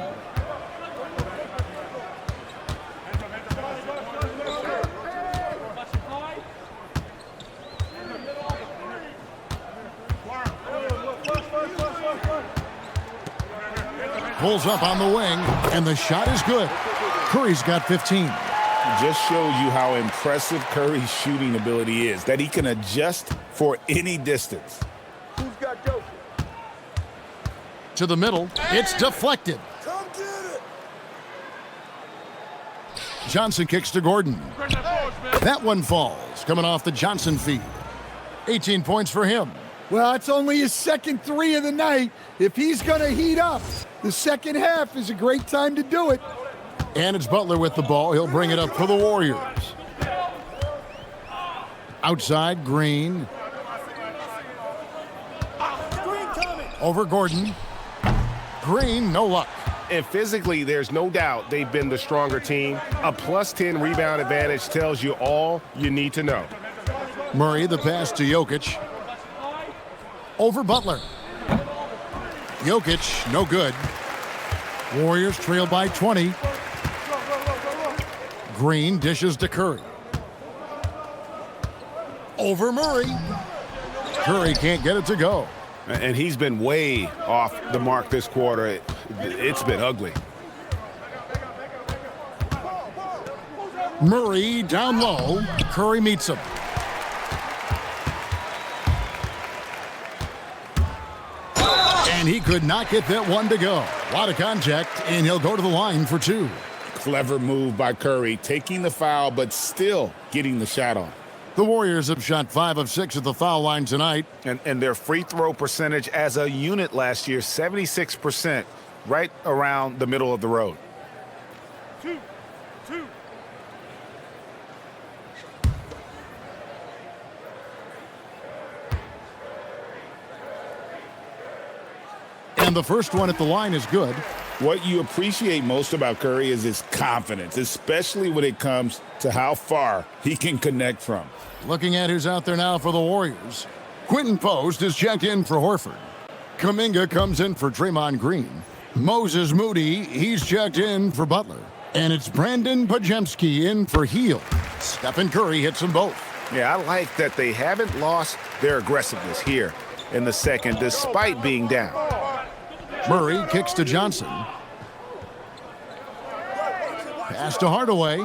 Pulls up on the wing, and the shot is good. Curry's got 15. Just shows you how impressive Curry's shooting ability is, that he can adjust for any distance. To the middle, it's deflected. Come get it. Johnson kicks to Gordon. That one falls, coming off the Johnson feed. 18 points for him. Well, it's only his second 3 of the night. If he's going to heat up, the second half is a great time to do it. And it's Butler with the ball. He'll bring it up for the Warriors. Outside, Green. Over Gordon. Green, no luck. And physically, there's no doubt they've been the stronger team. A +10 rebound advantage tells you all you need to know. Murray, the pass to Jokic. Over Butler. Jokic, no good. Warriors trail by 20. Green dishes to Curry. Over Murray. Curry can't get it to go. And he's been way off the mark this quarter. It's been ugly. Murray down low. Curry meets him. And he could not get that one to go. A lot of contact, and he'll go to the line for 2. Clever move by Curry, taking the foul, but still getting the shot on. The Warriors have shot 5 of 6 at the foul line tonight. And their free throw percentage as a unit last year, 76%, right around the middle of the road. 2. And the first one at the line is good. What you appreciate most about Curry is his confidence, especially when it comes to how far he can connect from. Looking at who's out there now for the Warriors. Quentin Post is checked in for Horford. Kuminga comes in for Draymond Green. Moses Moody, he's checked in for Butler. And it's Brandon Podziemski in for Hield. Stephen Curry hits them both. Yeah, I like that they haven't lost their aggressiveness here in the second, despite being down. Murray kicks to Johnson. Pass to Hardaway.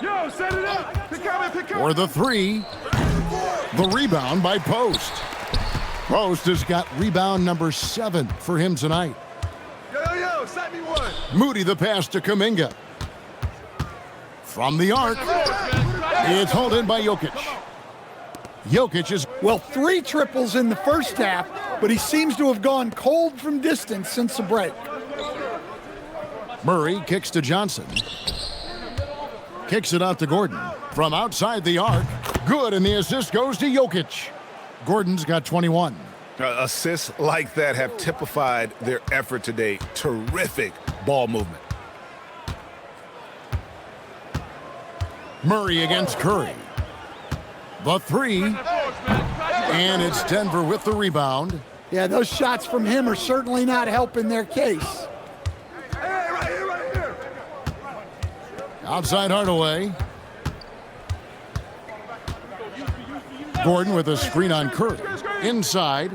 Yo, set it up. Pick up. For the 3. The rebound by Post. Post has got rebound number 7 for him tonight. Yo, set me one. Moody the pass to Kuminga. From the arc. It's hauled in by Jokic. Jokic is... Well, 3 triples in the first half, but he seems to have gone cold from distance since the break. Murray kicks to Johnson. Kicks it out to Gordon. From outside the arc. Good, and the assist goes to Jokic. Gordon's got 21. Assists like that have typified their effort today. Terrific ball movement. Murray against Curry. The 3. And it's Denver with the rebound. Yeah, those shots from him are certainly not helping their case. Hey, right here. Outside Hardaway. Gordon with a screen on Curry. Inside.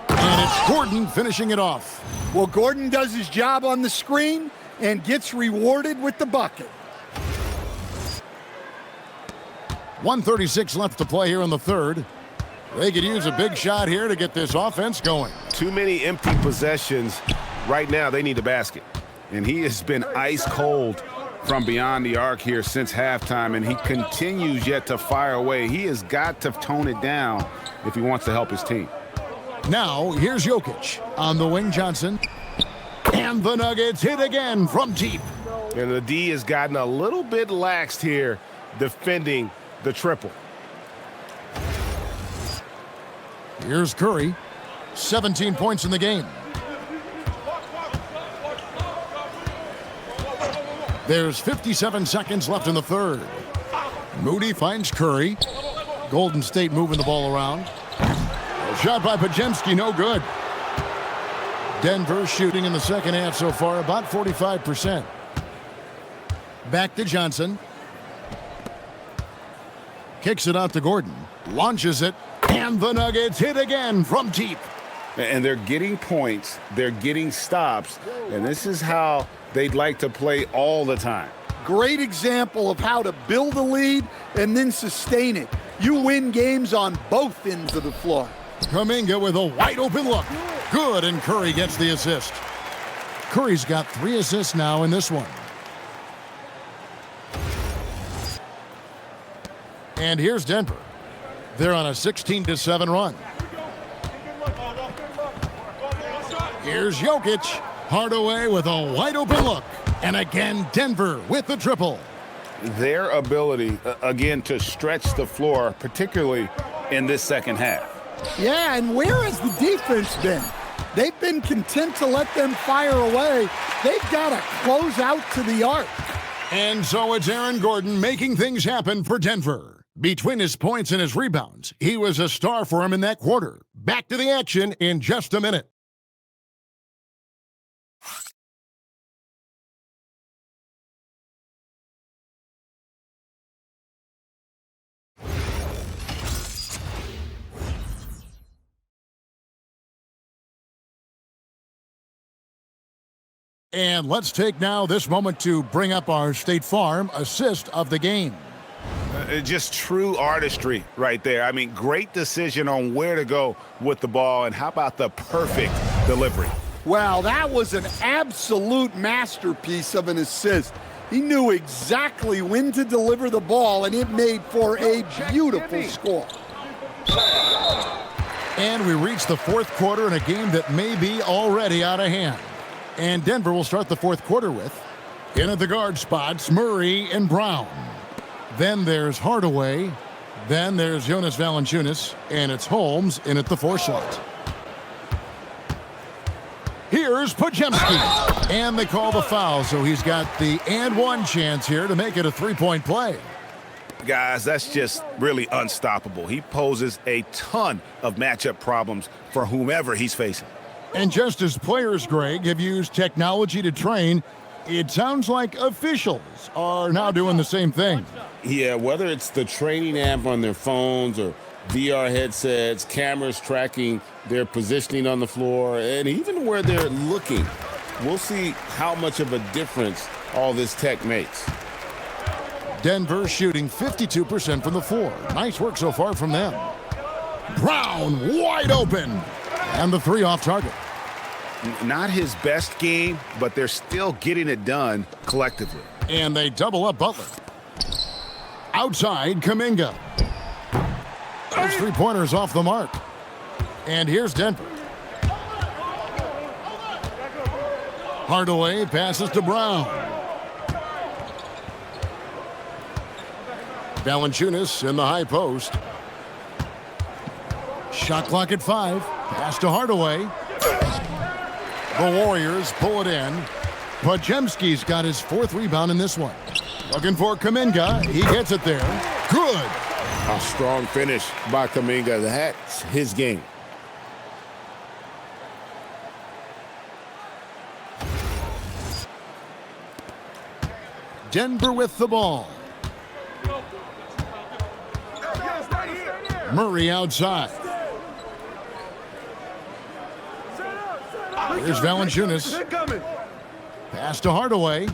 And it's Gordon finishing it off. Well, Gordon does his job on the screen and gets rewarded with the bucket. 1:36 left to play here in the third. They could use a big shot here to get this offense going. Too many empty possessions. Right now, they need a basket. And he has been ice cold from beyond the arc here since halftime, and he continues yet to fire away. He has got to tone it down if he wants to help his team. Now, here's Jokic on the wing. Johnson. And the Nuggets hit again from deep. And the D has gotten a little bit laxed here defending the triple. Here's Curry. 17 points in the game. There's 57 seconds left in the third. Moody finds Curry. Golden State moving the ball around. Shot by Podziemski, no good. Denver shooting in the second half so far about 45%. Back to Johnson. Kicks it out to Gordon. Launches it. And the Nuggets hit again from deep. And they're getting points. They're getting stops. And this is how they'd like to play all the time. Great example of how to build a lead and then sustain it. You win games on both ends of the floor. Kuminga with a wide open look. Good, and Curry gets the assist. Curry's got 3 assists now in this one. And here's Denver. They're on a 16-7 run. Here's Jokic. Hardaway with a wide open look. And again, Denver with the triple. Their ability, again, to stretch the floor, particularly in this second half. Yeah, and where has the defense been? They've been content to let them fire away. They've got to close out to the arc. And so it's Aaron Gordon making things happen for Denver. Between his points and his rebounds, he was a star for him in that quarter. Back to the action in just a minute. And let's take now this moment to bring up our State Farm assist of the game. Just true artistry right there. I mean, great decision on where to go with the ball, and how about the perfect delivery? Wow, that was an absolute masterpiece of an assist. He knew exactly when to deliver the ball, and it made for a beautiful score. And we reach the fourth quarter in a game that may be already out of hand. And Denver will start the fourth quarter with, in at the guard spots, Murray and Brown. Then there's Hardaway. Then there's Jonas Valanciunas. And it's Holmes in at the 4 slot. Here's Podziemski. And they call the foul, so he's got the and one chance here to make it a 3-point play. Guys, that's just really unstoppable. He poses a ton of matchup problems for whomever he's facing. And just as players, Greg, have used technology to train, it sounds like officials are now doing the same thing. Yeah, whether it's the training app on their phones or VR headsets, cameras tracking their positioning on the floor, and even where they're looking, we'll see how much of a difference all this tech makes. Denver shooting 52% from the floor. Nice work so far from them. Brown wide open. And the 3 off target. Not his best game, but they're still getting it done collectively. And they double up Butler. Outside, Kuminga. Those 3-pointers off the mark. And here's Denver. Hardaway passes to Brown. Valanciunas in the high post. Shot clock at 5. Pass to Hardaway. The Warriors pull it in. Podziemski's got his 4th rebound in this one. Looking for Kuminga. He gets it there. Good. A strong finish by Kuminga. That's his game. Denver with the ball. Murray outside. Here's Valanciunas. Pass to Hardaway.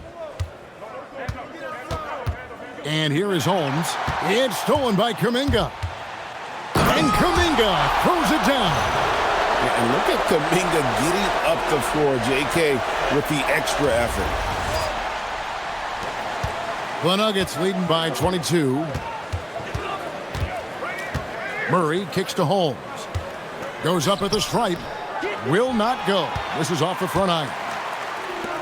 And here is Holmes. It's stolen by Kuminga. And Kuminga throws it down. And look at Kuminga getting up the floor, JK, with the extra effort. The Nuggets leading by 22. Murray kicks to Holmes. Goes up at the stripe. Will not go. This is off the front iron.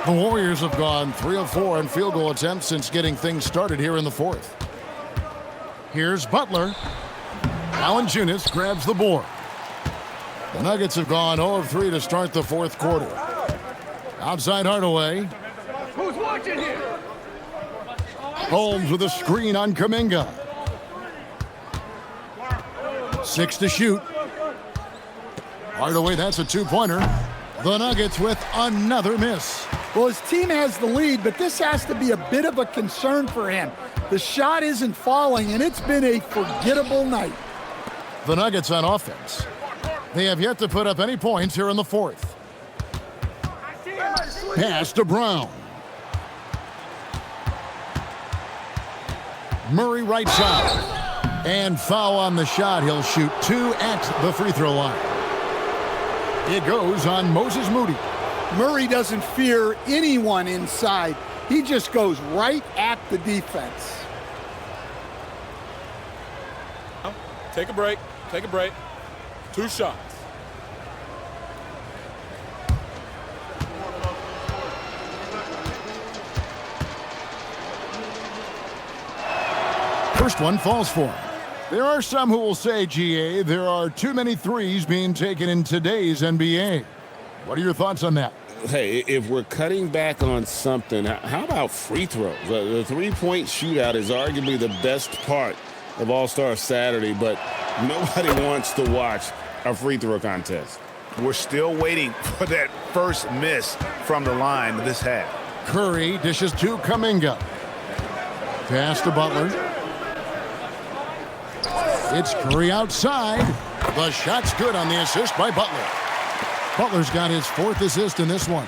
The Warriors have gone 3 of 4 on field goal attempts since getting things started here in the fourth. Here's Butler. Valanciunas grabs the board. The Nuggets have gone 0 of 3 to start the fourth quarter. Outside Hardaway. Who's watching here? Holmes with a screen on Kuminga. 6 to shoot. Hardaway, that's a two-pointer. The Nuggets with another miss. Well, his team has the lead, but this has to be a bit of a concern for him. The shot isn't falling, and it's been a forgettable night. The Nuggets on offense. They have yet to put up any points here in the fourth. Pass to Brown. Murray right side. And foul on the shot. He'll shoot 2 at the free throw line. It goes on Moses Moody. Murray doesn't fear anyone inside. He just goes right at the defense. Take a break. Take a break. 2 shots. First one falls for him. There are some who will say, GA, there are too many threes being taken in today's NBA. What are your thoughts on that? Hey, if we're cutting back on something, how about free throws? The three-point shootout is arguably the best part of All-Star Saturday, but nobody wants to watch a free throw contest. We're still waiting for that first miss from the line this half. Curry dishes to Kuminga. Pass to Butler. It's Curry outside. The shot's good on the assist by Butler. Butler's got his 4th assist in this one.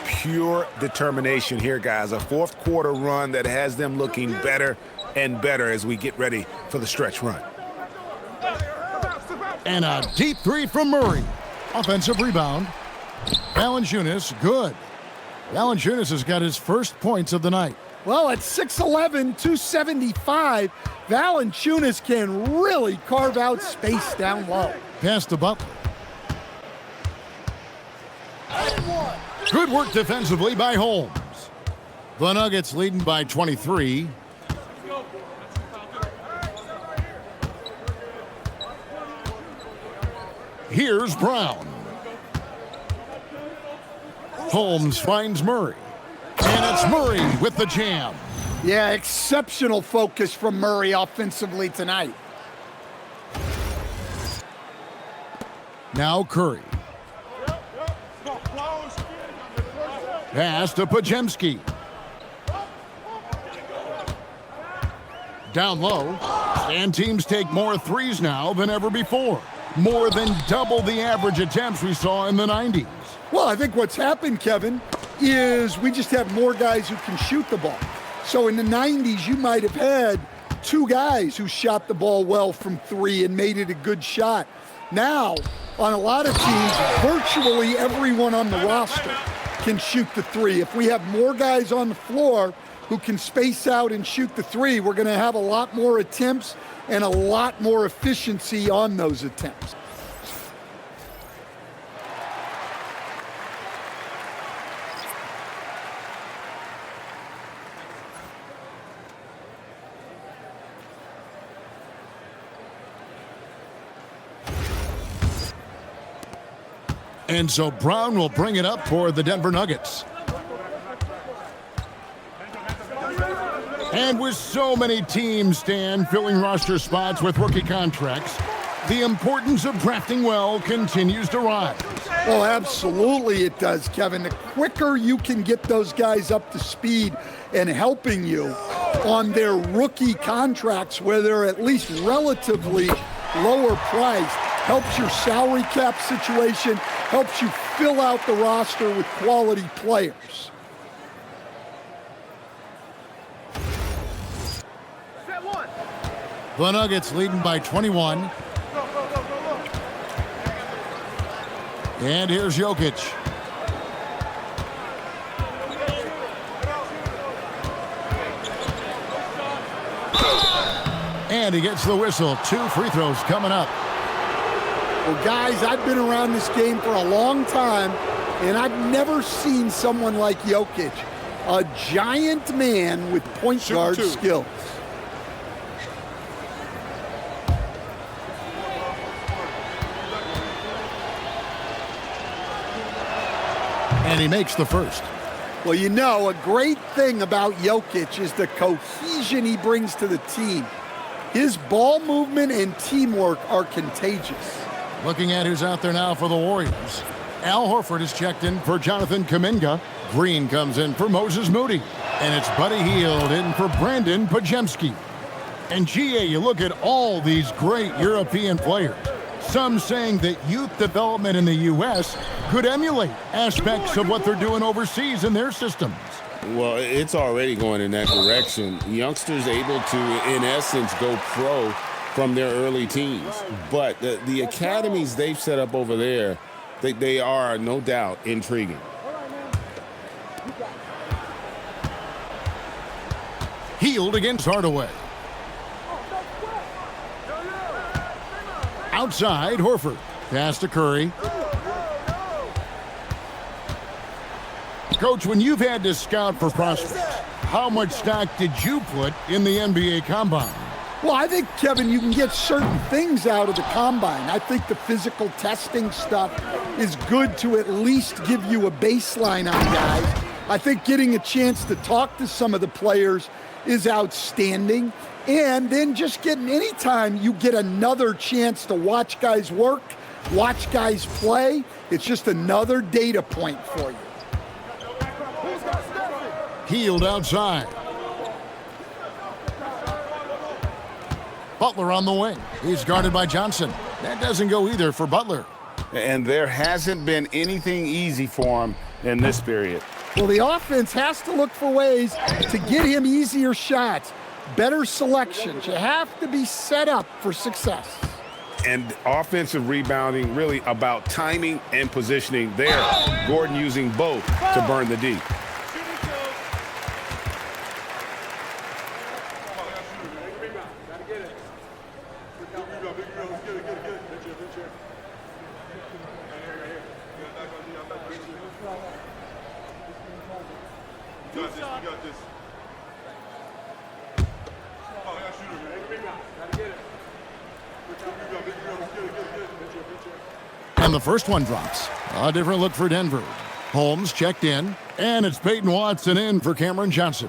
Pure determination here, guys. A fourth quarter run that has them looking better and better as we get ready for the stretch run. And a deep 3 from Murray. Offensive rebound. Valanciunas, good. Valanciunas has got his first points of the night. Well, at 6'11", 275, Valanciunas can really carve out space down low. Pass to Butler. Good work defensively by Holmes. The Nuggets leading by 23. Here's Brown. Holmes finds Murray. And it's Murray with the jam. Yeah, exceptional focus from Murray offensively tonight. Now Curry. Pass to Podziemski. Down low. And teams take more threes now than ever before. More than double the average attempts we saw in the 90s. Well, I think what's happened, Kevin, is we just have more guys who can shoot the ball. So in the 90s, you might have had 2 guys who shot the ball well from 3 and made it a good shot. Now, on a lot of teams, virtually everyone on the roster can shoot the 3. If we have more guys on the floor who can space out and shoot the 3, we're going to have a lot more attempts and a lot more efficiency on those attempts. And so Brown will bring it up for the Denver Nuggets. And with so many teams, Stan, filling roster spots with rookie contracts, the importance of drafting well continues to rise. Well, absolutely it does, Kevin. The quicker you can get those guys up to speed and helping you on their rookie contracts where they're at least relatively lower priced, helps your salary cap situation, helps you fill out the roster with quality players. The Nuggets leading by 21. And here's Jokic. And he gets the whistle. 2 free throws coming up. Well, guys, I've been around this game for a long time, and I've never seen someone like Jokic, a giant man with point guard skills. And he makes the first. Well, you know, a great thing about Jokic is the cohesion he brings to the team. His ball movement and teamwork are contagious. Looking at who's out there now for the Warriors. Al Horford is checked in for Jonathan Kuminga. Green comes in for Moses Moody. And it's Buddy Hield in for Brandon Pajemski. And GA, you look at all these great European players. Some saying that youth development in the U.S. could emulate aspects of what they're doing overseas in their systems. Well, it's already going in that direction. Youngsters able to, in essence, go pro from their early teens. But the academies they've set up over there, they are, no doubt, intriguing. Hield against Hardaway. Outside, Horford. Pass to Curry. Coach, when you've had to scout for prospects, how much stock did you put in the NBA Combine? Well, I think, Kevin, you can get certain things out of the Combine. I think the physical testing stuff is good to at least give you a baseline on guys. I think getting a chance to talk to some of the players is outstanding. And then just getting, anytime you get another chance to watch guys work, watch guys play, it's just another data point for you. Hield outside. Butler on the wing. He's guarded by Johnson. That doesn't go either for Butler. And there hasn't been anything easy for him in this period. Well, the offense has to look for ways to get him easier shots, better selections. You have to be set up for success. And offensive rebounding really about timing and positioning there. Gordon using both to burn the D. And the first one drops. A different look for Denver. Holmes checked in, and it's Peyton Watson in for Cameron Johnson.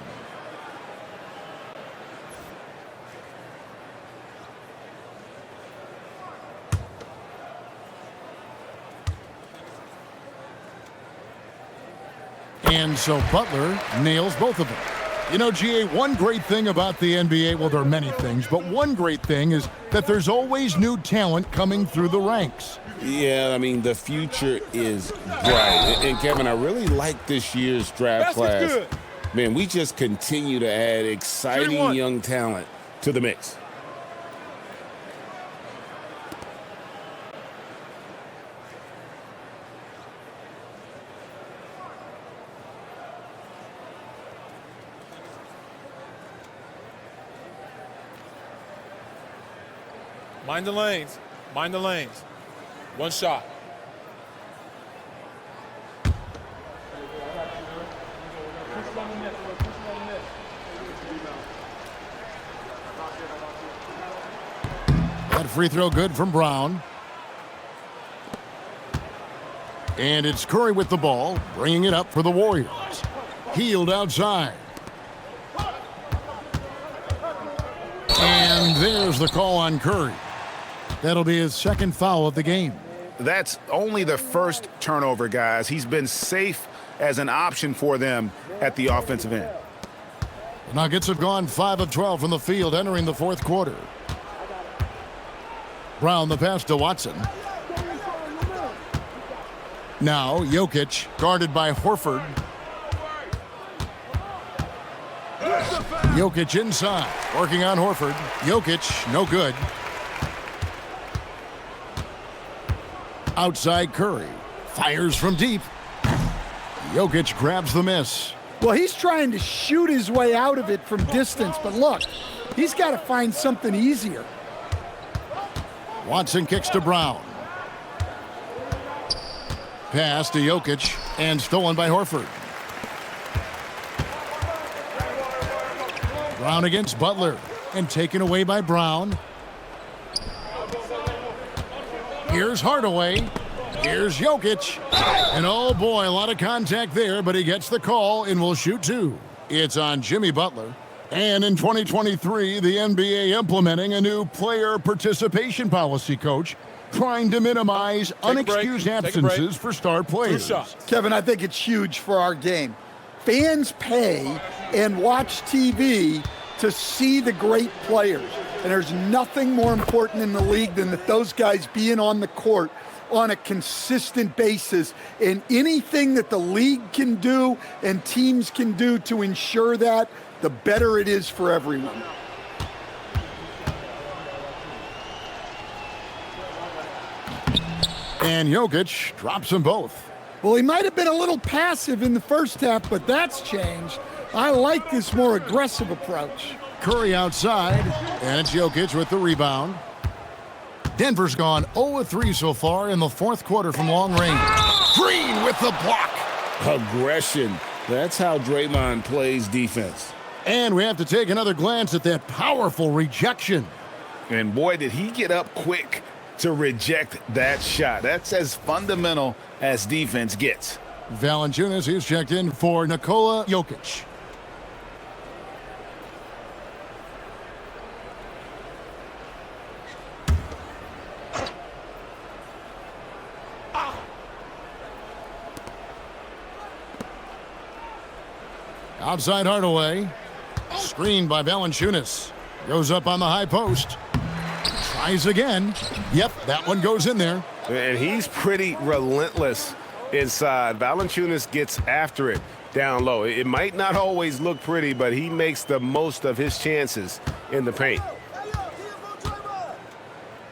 And so Butler nails both of them. You know, GA, one great thing about the NBA, well, there are many things, but one great thing is that there's always new talent coming through the ranks. Yeah, I mean, the future is bright. And Kevin, I really like this year's draft class. Good. Man, we just continue to add exciting young talent to the mix. Mind the lanes. Mind the lanes. One shot. That free throw good from Brown. And it's Curry with the ball, bringing it up for the Warriors. Hield outside. And there's the call on Curry. That'll be his second foul of the game. That's only the first turnover, guys. He's been safe as an option for them at the offensive end. The Nuggets have gone 5 of 12 from the field entering the fourth quarter. Brown the pass to Watson. Now Jokic guarded by Horford. Jokic inside, working on Horford. Jokic, no good. Outside Curry, fires from deep. Jokic grabs the miss. Well, he's trying to shoot his way out of it from distance, but look, he's got to find something easier. Watson kicks to Brown. Pass to Jokic and stolen by Horford. Brown against Butler and taken away by Brown. Here's Hardaway. Here's Jokic. And oh boy, a lot of contact there, but he gets the call and will shoot two. It's on Jimmy Butler. And in 2023, the NBA implementing a new player participation policy, coach, trying to minimize unexcused absences for star players. Kevin, I think it's huge for our game. Fans pay and watch TV to see the great players. And there's nothing more important in the league than that those guys being on the court on a consistent basis. And anything that the league can do and teams can do to ensure that, the better it is for everyone. And Jokic drops them both. Well, he might have been a little passive in the first half, but that's changed. I like this more aggressive approach. Curry outside, and it's Jokic with the rebound. Denver's gone 0-3 so far in the fourth quarter from long range. Green with the block. Aggression. That's how Draymond plays defense. And we have to take another glance at that powerful rejection. And boy, did he get up quick to reject that shot. That's as fundamental as defense gets. Valanciunas, he's checked in for Nikola Jokic. Outside Hardaway. Screened by Valanciunas. Goes up on the high post. Tries again. Yep, that one goes in there. And he's pretty relentless inside. Valanciunas gets after it down low. It might not always look pretty, but he makes the most of his chances in the paint.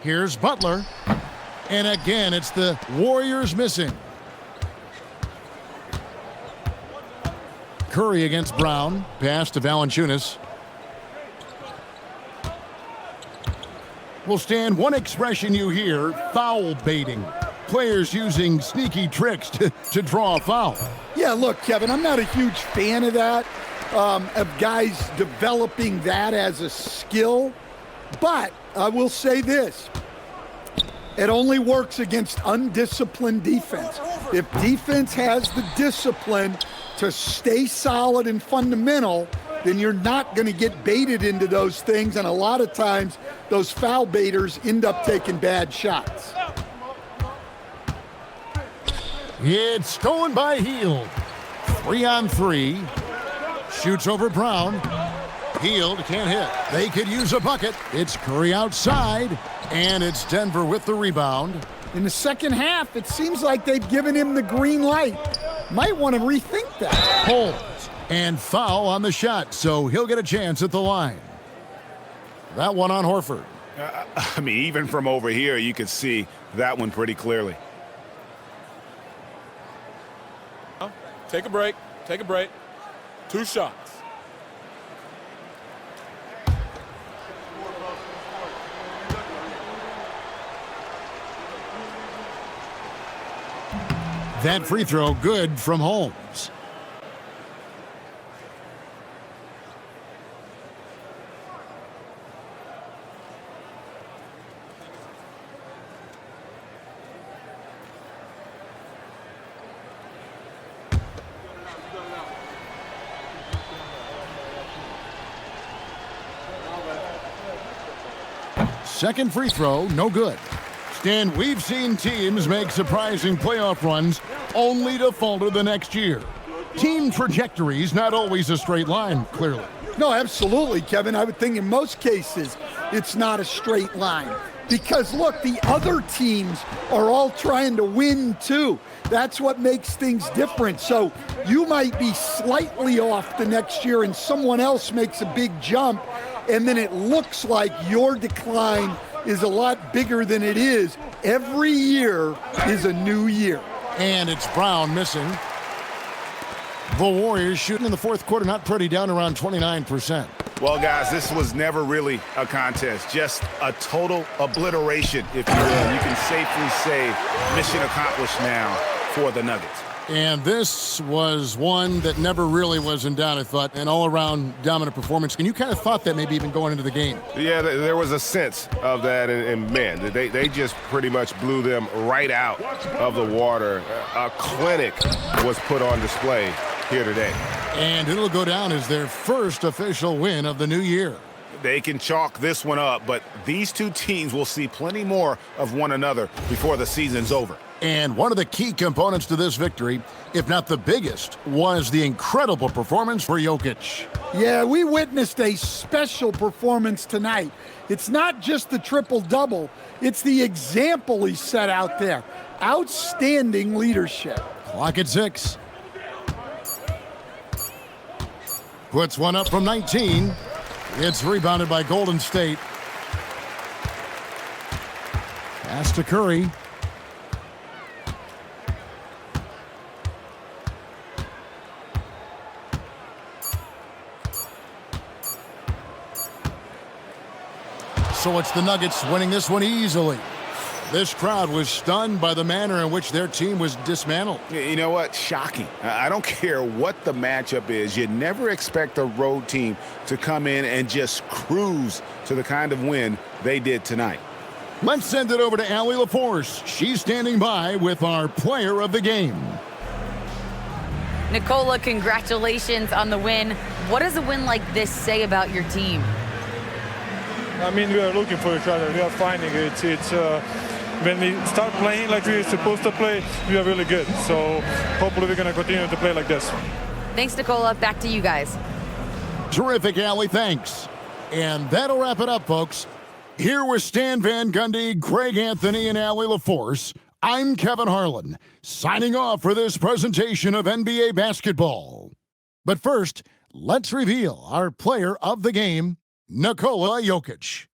Here's Butler. And again, it's the Warriors missing. Curry against Brown. Pass to Valanciunas. Will stand one expression you hear, foul baiting. Players using sneaky tricks to draw a foul. Yeah, look, Kevin, I'm not a huge fan of that, of guys developing that as a skill. But I will say this. It only works against undisciplined defense. If defense has the discipline to stay solid and fundamental, then you're not going to get baited into those things. And a lot of times, those foul baiters end up taking bad shots. It's stolen by Hield. 3-on-3. Shoots over Brown. Hield can't hit. They could use a bucket. It's Curry outside. And it's Denver with the rebound. In the second half, it seems like they've given him the green light. Might want to rethink that. Holds and foul on the shot, so he'll get a chance at the line. That one on Horford. I mean, even from over here, you can see that one pretty clearly. Take a break. Take a break. 2 shots. That free throw good from Holmes. Second free throw, no good. Stan, we've seen teams make surprising playoff runs only to falter the next year. Team trajectory's not always a straight line, clearly. No, absolutely, Kevin. I would think in most cases it's not a straight line. Because look, the other teams are all trying to win too. That's what makes things different. So you might be slightly off the next year and someone else makes a big jump, and then it looks like your decline is a lot bigger than it is. Every year is a new year. And it's Brown missing. The Warriors shooting in the fourth quarter, not pretty, down around 29%. Well, guys, this was never really a contest, just a total obliteration, if you will. You can safely say mission accomplished now for the Nuggets. And this was one that never really was in doubt, I thought, an all-around dominant performance. And you kind of thought that maybe even going into the game. Yeah, there was a sense of that, and man, they just pretty much blew them right out of the water. A clinic was put on display here today. And it'll go down as their first official win of the new year. They can chalk this one up, but these two teams will see plenty more of one another before the season's over. And one of the key components to this victory, if not the biggest, was the incredible performance for Jokic. Yeah, we witnessed a special performance tonight. It's not just the triple-double, it's the example he set out there. Outstanding leadership. Clock at 6. Puts one up from 19. It's rebounded by Golden State. Pass to Curry. So it's the Nuggets winning this one easily. This crowd was stunned by the manner in which their team was dismantled. You know what? Shocking. I don't care what the matchup is. You never expect a road team to come in and just cruise to the kind of win they did tonight. Let's send it over to Allie LaForce. She's standing by with our player of the game. Nicola, congratulations on the win. What does a win like this say about your team? I mean, we are looking for each other. We are finding it. When we start playing like we're supposed to play, we are really good. So hopefully we're going to continue to play like this. Thanks, Nicola. Back to you guys. Terrific, Allie. Thanks. And that'll wrap it up, folks. Here with Stan Van Gundy, Greg Anthony, and Allie LaForce, I'm Kevin Harlan, signing off for this presentation of NBA basketball. But first, let's reveal our player of the game, Nikola Jokic.